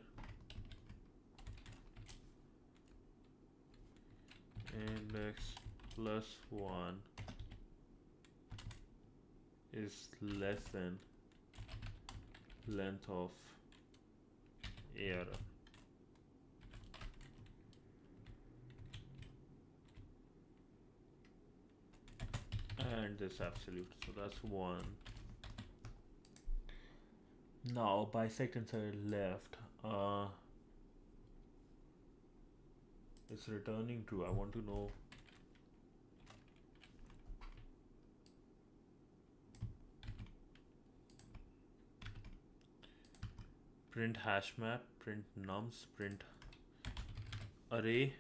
index plus 1 is less than length of error. And this absolute, so that's 1. Now bisect inside left, it's returning true. I want to know print hash map, print nums, print array,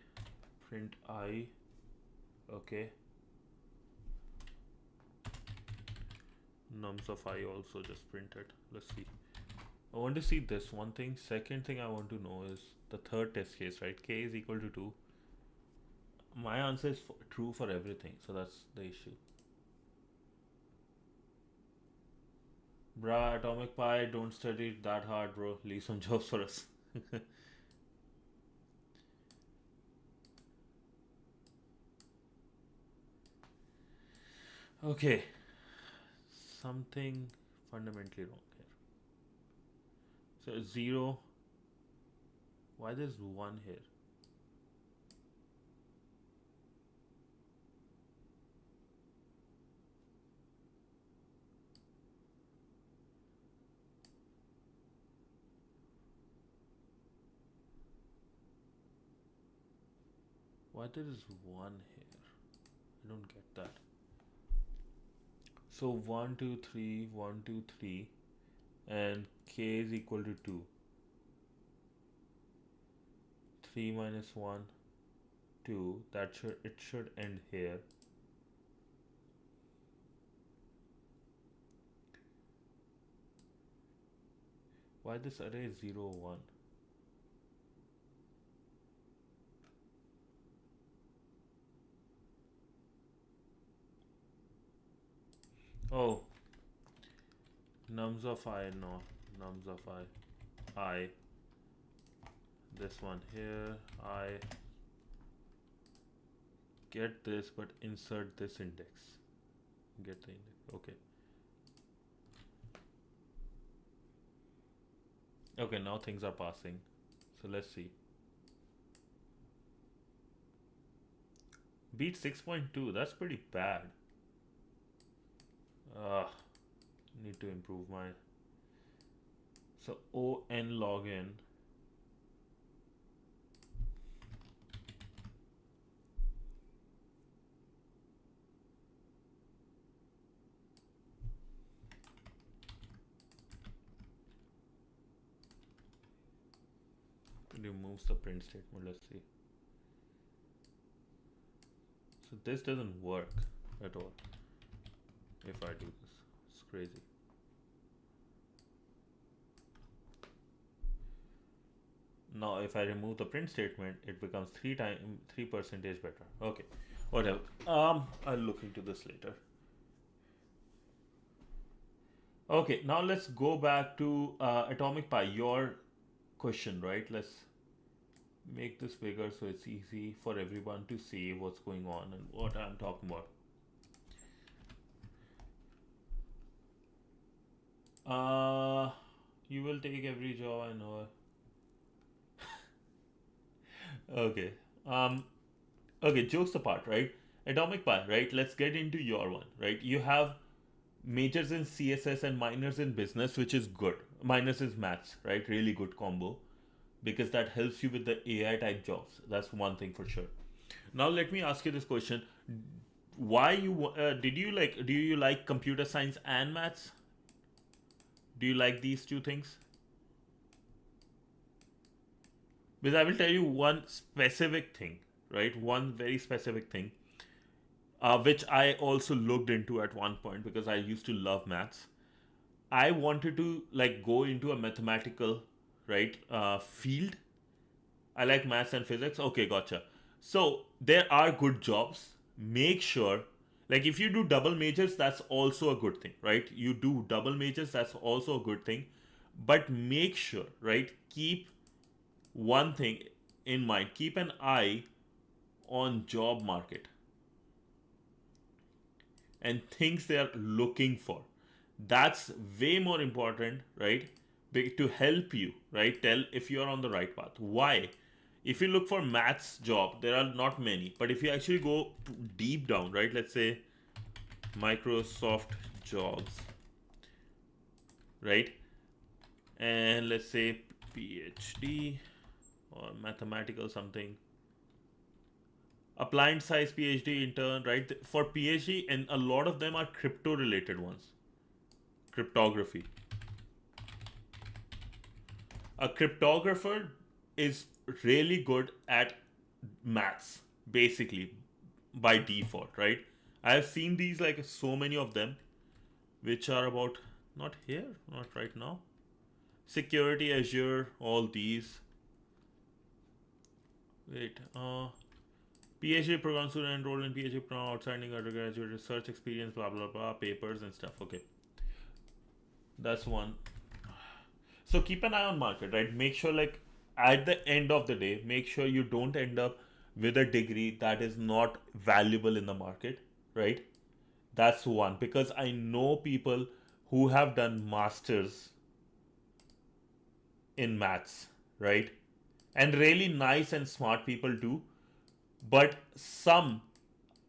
print I. Okay, nums of I also just print it. Let's see. I want to see this one thing. Second thing I want to know is the third test case, right? K is equal to 2. My answer is true for everything, so that's the issue. Bruh, Atomic Pi, don't study it that hard, bro. Leave some jobs for us. Okay, something fundamentally wrong here. So 0. Why there's 1 here? Why there is 1 here? I don't get that. So 1 2 3 1 2 3 and k is equal to 2. 3 minus 1 2. It should end here. Why this array is 0 1? Oh, nums of I, no, nums of I, this one here, I get this, but insert this index, get the index, okay. Okay, now things are passing. So let's see. Beat 6.2. That's pretty bad. Uh, Need to improve my. So ON login. Removes the print statement. Let's see. So this doesn't work at all if I do this. It's crazy. Now if I remove the print statement, it becomes 3% better. Okay, whatever. I'll look into this later. Okay, now let's go back to Atomic Pi. Your question, right? Let's make this bigger so it's easy for everyone to see what's going on and what I'm talking about. You will take every job, I know. Okay. Okay, jokes apart, right? Atomic Pi, right? Let's get into your one, right? You have majors in CSS and minors in business, which is good. Minors is maths, right? Really good combo because that helps you with the AI type jobs. That's one thing for sure. Now let me ask you this question: why you did you like? Do you like computer science and maths? Do you like these two things? Because I will tell you one specific thing, right? One very specific thing, which I also looked into at one point because I used to love maths. I wanted to like go into a mathematical, right, field. I like maths and physics. Okay, gotcha. So there are good jobs. Make sure, like if you do double majors, that's also a good thing, right? You do double majors, that's also a good thing. But make sure, right? Keep one thing in mind. Keep an eye on job market and things they are looking for. That's way more important, right? To help you, right? Tell if you are on the right path. Why? If you look for maths job, there are not many. But if you actually go deep down, right? Let's say Microsoft jobs, right? And let's say PhD or mathematical something. Applied science PhD intern, right? For PhD, and a lot of them are crypto related ones. Cryptography. A cryptographer is really good at maths, basically, by default, right? I have seen these like so many of them, which are about not here, not right now. Security, Azure, all these. Wait, PhD program student enrolled in PhD program, outstanding undergraduate research experience, blah blah blah, papers and stuff. Okay, that's one. So keep an eye on market, right? Make sure like at the end of the day, make sure you don't end up with a degree that is not valuable in the market, right? That's one because I know people who have done masters in maths, right? And really nice and smart people too. But some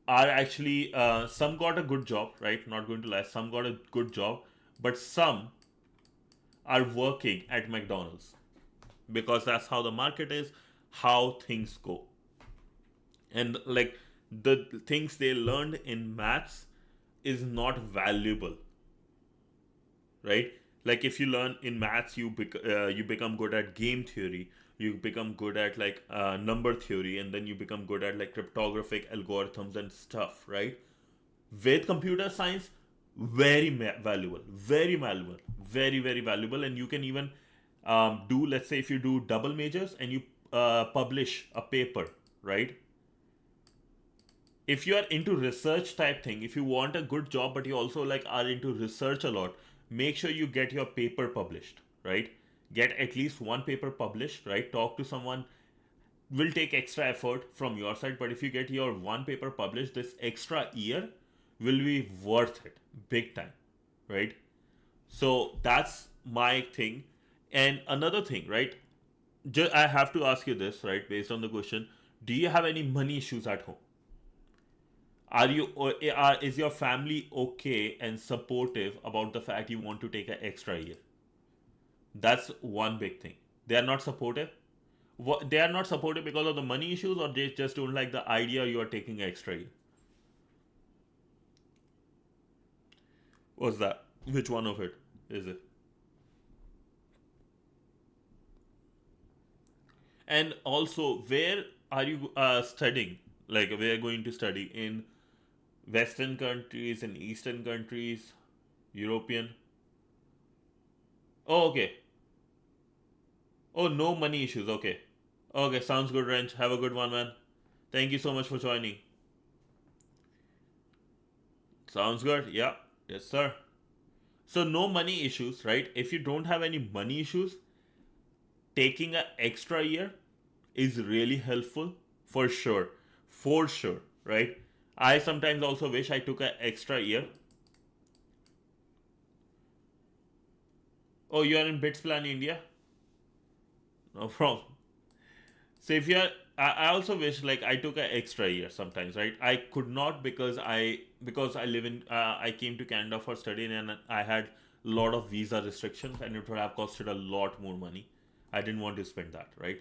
are actually some got a good job, right? Not going to lie, some got a good job, but some are working at McDonald's because that's how the market is, how things go. And like the things they learned in maths is not valuable, right? Like if you learn in maths, you become good at game theory, you become good at like number theory, and then you become good at like cryptographic algorithms and stuff, right? With computer science, valuable, very valuable, very valuable. And you can even do, let's say if you do double majors and you publish a paper, right? If you are into research type thing, if you want a good job but you also like are into research a lot, make sure you get your paper published, right? Get at least one paper published, right? Talk to someone, will take extra effort from your side, but if you get your one paper published, this extra year will be worth it big time, right? So that's my thing. And another thing, right? I have to ask you this, right? Based on the question, do you have any money issues at home? Is your family okay and supportive about the fact you want to take an extra year? That's one big thing. They are not supportive. They are not supportive because of the money issues, or they just don't like the idea you are taking extra year. What's that? Which one of it is it? And also, where are you studying? Like, we are going to study in Western countries, in Eastern countries, European. Oh, okay. Oh, no money issues. Okay. Okay, sounds good, Wrench. Have a good one, man. Thank you so much for joining. Sounds good. Yeah. Yes, sir. So, no money issues, right? If you don't have any money issues, taking an extra year is really helpful for sure. For sure, right? I sometimes also wish I took an extra year. Oh, you are in Bits Plan, India? No problem. So if you're, I also wish like I took an extra year sometimes, right? I could not because I live in I came to Canada for studying and I had a lot of visa restrictions and it would have costed a lot more money. I didn't want to spend that, right?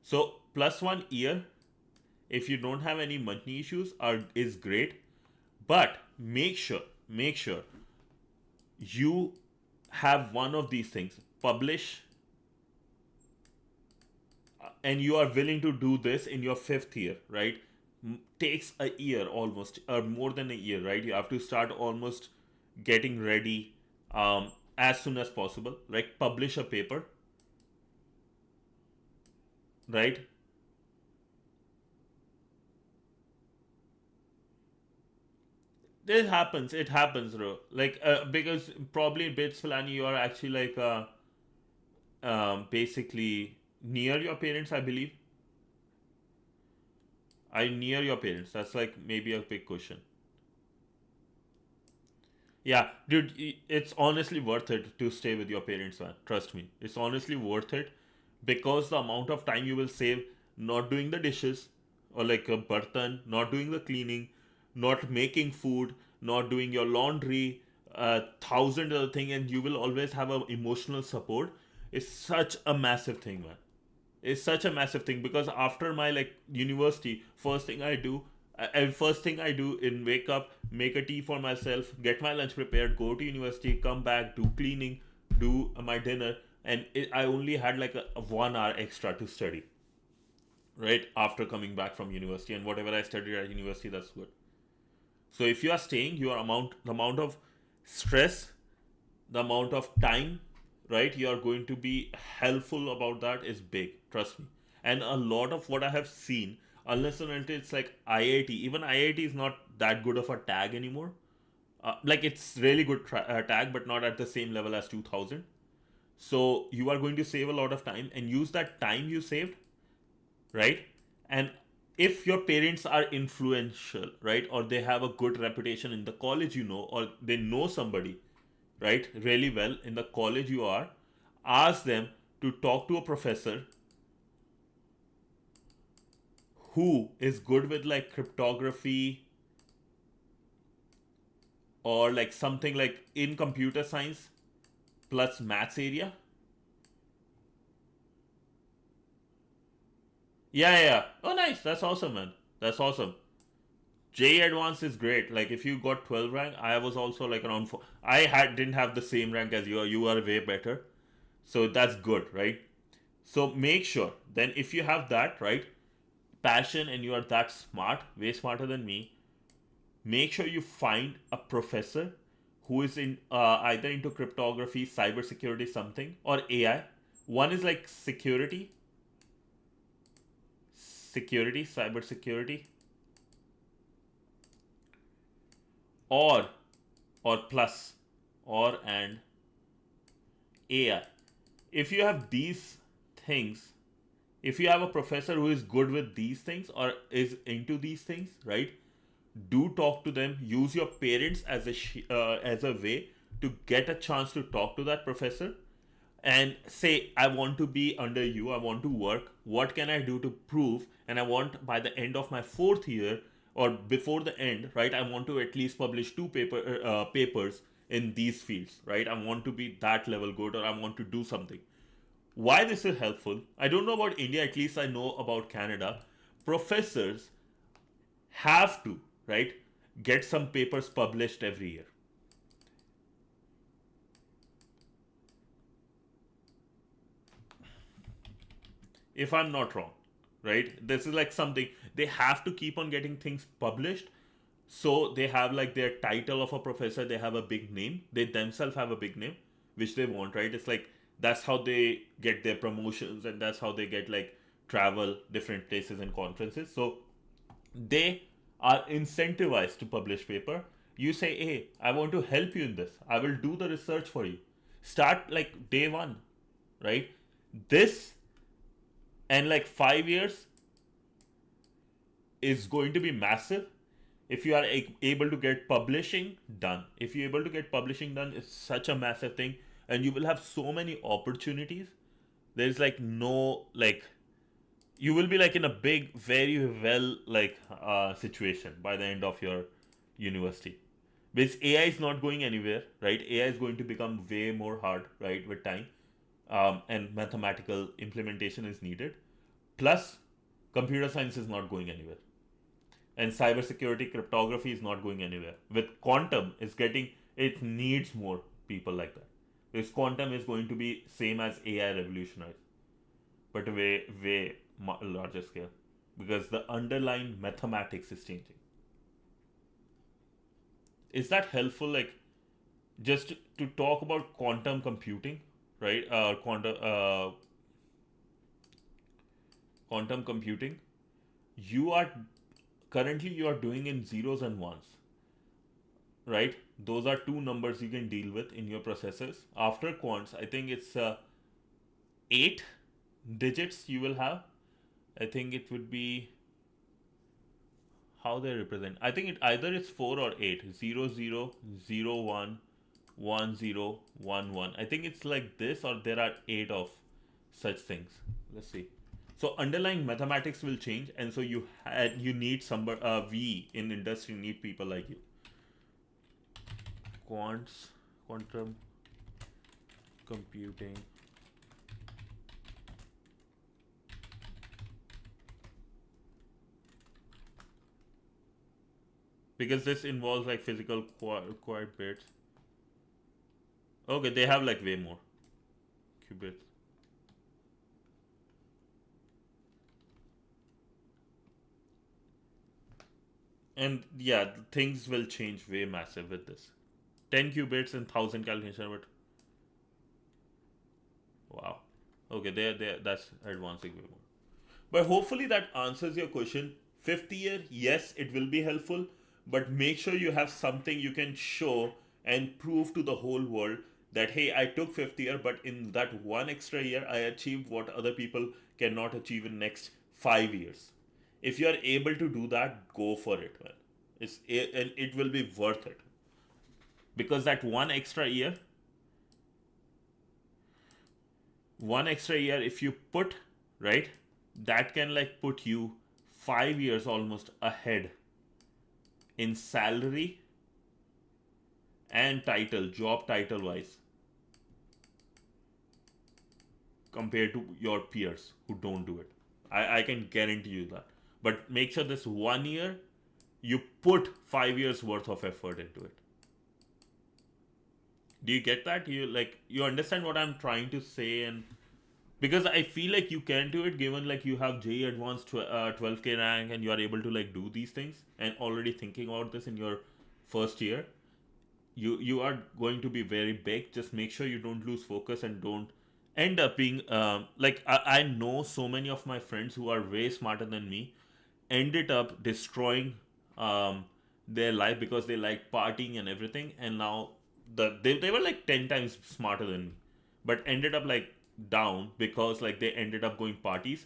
So plus 1 year, if you don't have any money issues, are is great, but make sure you have one of these things. Publish and you are willing to do this in your fifth year, right? Takes a year almost, or more than a year, right? You have to start almost getting ready as soon as possible. Like publish a paper, right? This happens. It happens, bro. Like because probably in Bits Filani, you are actually like basically near your parents, I believe. I near your parents. That's like maybe a big question. Yeah, dude, it's honestly worth it to stay with your parents, man. Trust me. It's honestly worth it because the amount of time you will save not doing the dishes or like a burtan, not doing the cleaning, not making food, not doing your laundry, a thousand other thing, and you will always have an emotional support. It's such a massive thing, man. Is such a massive thing because after my like university, first thing I do in wake up, make a tea for myself, get my lunch prepared, go to university, come back, do cleaning, do my dinner, and I only had like a 1 hour extra to study, right after coming back from university, and whatever I studied at university, that's good. So if you are staying, your the amount of stress, the amount of time, right, you are going to be helpful about that is big, trust me. And a lot of what I have seen, unless and until it's like IIT, even IIT is not that good of a tag anymore. Like it's really good tag, but not at the same level as 2000. So you are going to save a lot of time and use that time you saved, right? And if your parents are influential, right, or they have a good reputation in the college, or they know somebody, right, really well in the college you are, ask them to talk to a professor who is good with like cryptography or like something like in computer science plus maths area. Yeah. Oh, nice. That's awesome, man. That's awesome. J advanced is great. Like if you got 12 rank, I was also like around four. I had didn't have the same rank as you. You are way better. So that's good, right? So make sure then if you have that, right, passion and you are that smart, way smarter than me, make sure you find a professor who is in either into cryptography, cybersecurity, something, or AI. One is like cybersecurity, or plus, or and AI. If you have these things, if you have a professor who is good with these things or is into these things, right? Do talk to them. Use your parents as a way to get a chance to talk to that professor. and say, I want to be under you, I want to work, what can I do to prove? And I want by the end of my fourth year, or before the end, right, I want to at least publish papers in these fields, right? I want to be that level good, or I want to do something. Why this is helpful, I don't know about India, at least I know about Canada. Professors have to, right, get some papers published every year. If I'm not wrong, right? This is like something they have to keep on getting things published. So they have like their title of a professor, they have a big name, they themselves have a big name, which they want, right? It's like that's how they get their promotions, and that's how they get like travel different places and conferences. So they are incentivized to publish paper. You say, hey, I want to help you in this, I will do the research for you. Start like day one, right? This, and like 5 years is going to be massive if you are able to get publishing done. If you're able to get publishing done, it's such a massive thing, and you will have so many opportunities. There's like no like, you will be like in a big, very well like situation by the end of your university. Because AI is not going anywhere, right? AI is going to become way more hard, right, with time, and mathematical implementation is needed. Plus, computer science is not going anywhere, and cybersecurity, cryptography is not going anywhere. With quantum, it needs more people like that. Because quantum is going to be same as AI revolutionized, but way larger scale, because the underlying mathematics is changing. Is that helpful? Like, just to talk about quantum computing, right? Quantum computing. You are currently you are doing in zeros and ones, right? Those are two numbers you can deal with in your processors. After quants, I think it's 8 digits you will have. I think it would be how they represent. I think it either it's 4 or 8. 0, 0, 0, 1, 1, 0, 1, 1. I think it's like this, or there are 8 of such things. Let's see. So underlying mathematics will change, and so you need somebody. We in industry need people like you. Quantum computing. Because this involves like physical quiet bits. Okay, they have like way more qubits. And yeah, things will change way massive with this. 10 qubits and 1000 calculation, but wow. Okay, that's advancing way more. But hopefully that answers your question. Fifth year, yes, it will be helpful, but make sure you have something you can show and prove to the whole world that hey, I took fifth year, but in that one extra year, I achieved what other people cannot achieve in next 5 years. If you are able to do that, go for it, man. And it will be worth it, because that one extra year, if you put, right, that can like put you 5 years almost ahead in salary and title, job title wise, compared to your peers who don't do it. I can guarantee you that. But make sure this 1 year you put 5 years worth of effort into it. Do you get that? You understand what I'm trying to say? And because I feel like you can do it, given like you have JE advanced 12K rank, and you are able to like do these things, and already thinking about this in your first year. You are going to be very big. Just make sure you don't lose focus and don't end up being like I know so many of my friends who are way smarter than me ended up destroying their life because they like partying and everything, and now they were like 10 times smarter than me, but ended up like down because like they ended up going parties.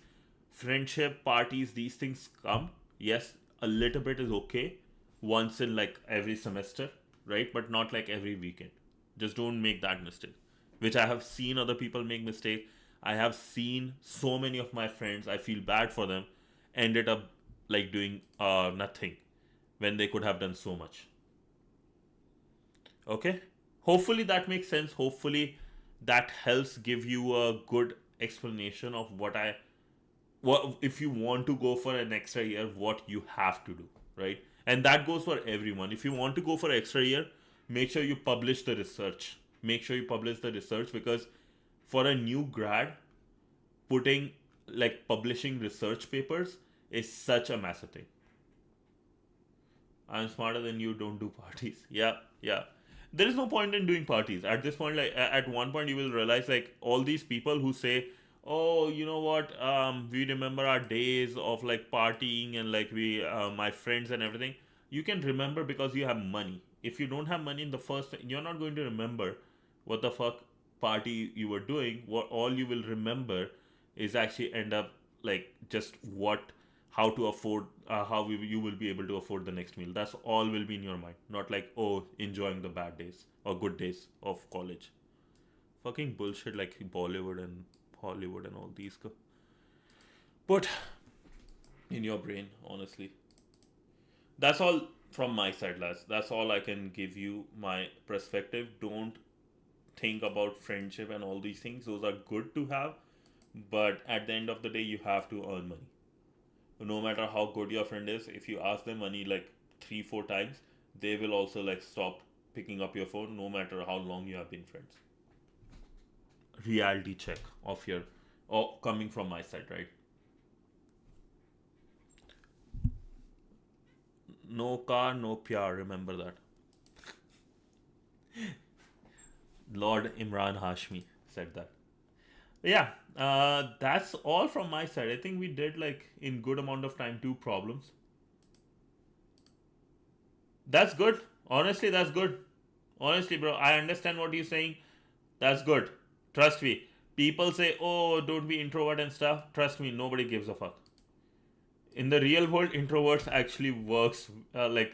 Friendship parties, these things come, yes, a little bit is okay once in like every semester, right? But not like every weekend. Just don't make that mistake. which I have seen other people make mistakes. I have seen so many of my friends, I feel bad for them, ended up like doing nothing when they could have done so much. Okay, hopefully that makes sense. Hopefully that helps give you a good explanation of what if you want to go for an extra year, what you have to do, right? And that goes for everyone. If you want to go for extra year, make sure you publish the research. Make sure you publish the research, because for a new grad, putting like publishing research papers is such a massive thing. I'm smarter than you, don't do parties. Yeah, yeah. There is no point in doing parties. At this point, like at one point you will realize like all these people who say, oh, you know what, we remember our days of like partying and like we my friends and everything. You can remember because you have money. If you don't have money in the first, you're not going to remember what the fuck party you were doing. What all you will remember is actually end up like just what how to afford you will be able to afford the next meal. That's all will be in your mind, not like, oh, enjoying the bad days or good days of college. Fucking bullshit like Bollywood and Hollywood and all these put in your brain, honestly. That's all from my side, lads. That's all I can give you my perspective. Don't think about friendship and all these things. Those are good to have, but at the end of the day, you have to earn money. No matter how good your friend is, if you ask them money like 3-4 times, they will also like stop picking up your phone, no matter how long you have been friends. Reality check of your, or coming from my side, right? No car, no pyar. Remember that. Lord Imran Hashmi said that. Yeah, that's all from my side. I think we did like in good amount of time 2 problems. That's good. Honestly, that's good. Honestly, bro, I understand what you're saying. That's good. Trust me. People say, oh, don't be introvert and stuff. Trust me, nobody gives a fuck. In the real world, introverts actually works like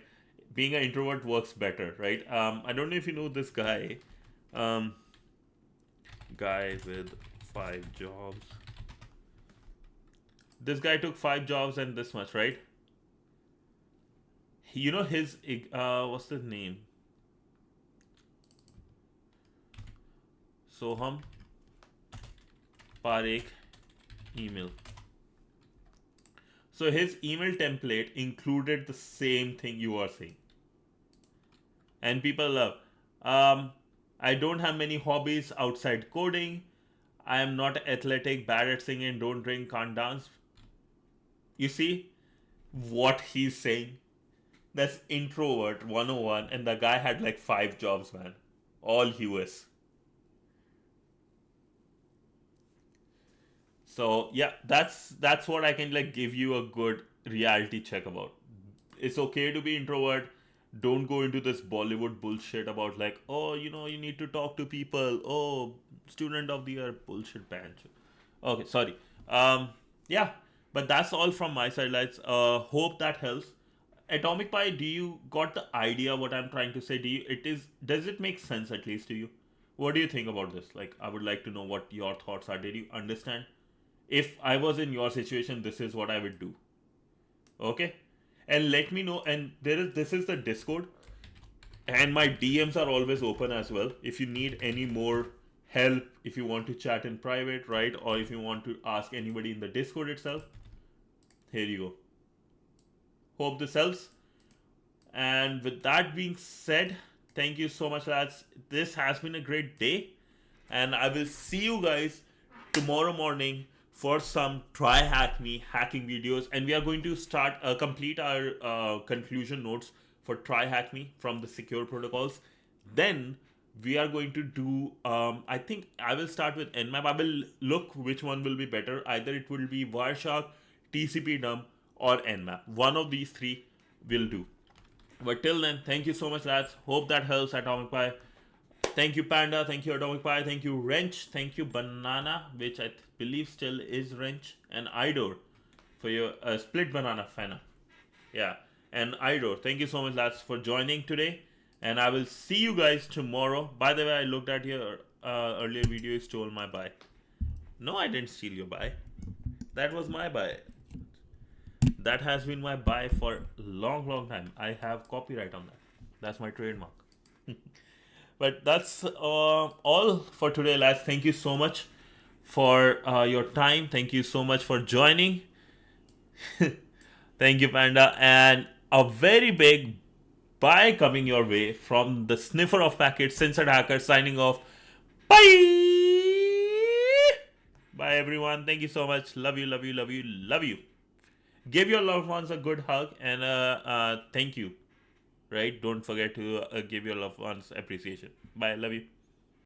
being an introvert works better, right? I don't know if you know this guy. Guy with 5 jobs. This guy took 5 jobs and this much, right? You know his what's his name? Soham Parekh email. So his email template included the same thing you are saying. And people love. I don't have many hobbies outside coding. I am not athletic, bad at singing, don't drink, can't dance. You see what he's saying? That's introvert 101, and the guy had like 5 jobs, man. All US. So yeah, that's what I can like give you a good reality check about. It's okay to be introvert. Don't go into this Bollywood bullshit about like, oh, you know, you need to talk to people. Oh, student of the year bullshit bench. Okay, sorry. Yeah, but that's all from my side, lads. Hope that helps. Atomic Pi, do you got the idea what I'm trying to say? Does it make sense at least to you? What do you think about this? Like, I would like to know what your thoughts are. Did you understand? If I was in your situation, this is what I would do. Okay, and let me know. And this is the Discord, and my DMs are always open as well. If you need any more help, if you want to chat in private, right, or if you want to ask anybody in the Discord itself, here you go. Hope this helps. And with that being said, thank you so much, lads. This has been a great day, and I will see you guys tomorrow morning for some try hack me hacking videos, and we are going to start complete our conclusion notes for try hack me from the secure protocols. Then we are going to do I think I will start with Nmap. I will look which one will be better. Either it will be Wireshark, TCP dump, or Nmap. One of these 3 will do. But till then, thank you so much, lads. Hope that helps. Atomic Pi, thank you Panda, thank you Atomic Pi, thank you Wrench, thank you Banana, which I believe still is Wrench, and Idor for your split banana fan. Yeah, and Idor, thank you so much, lads, for joining today, and I will see you guys tomorrow. By the way, I looked at your earlier video you stole my buy. No, I didn't steal your buy. That was my buy. That has been my buy for long, long time. I have copyright on that. That's my trademark. But that's all for today, lads. Thank you so much for your time. Thank you so much for joining. Thank you, Panda. And a very big bye coming your way from the sniffer of packets, censored hacker, signing off. Bye. Bye, everyone. Thank you so much. Love you, love you, love you, love you. Give your loved ones a good hug and thank you. Right? Don't forget to give your loved ones appreciation. Bye. Love you.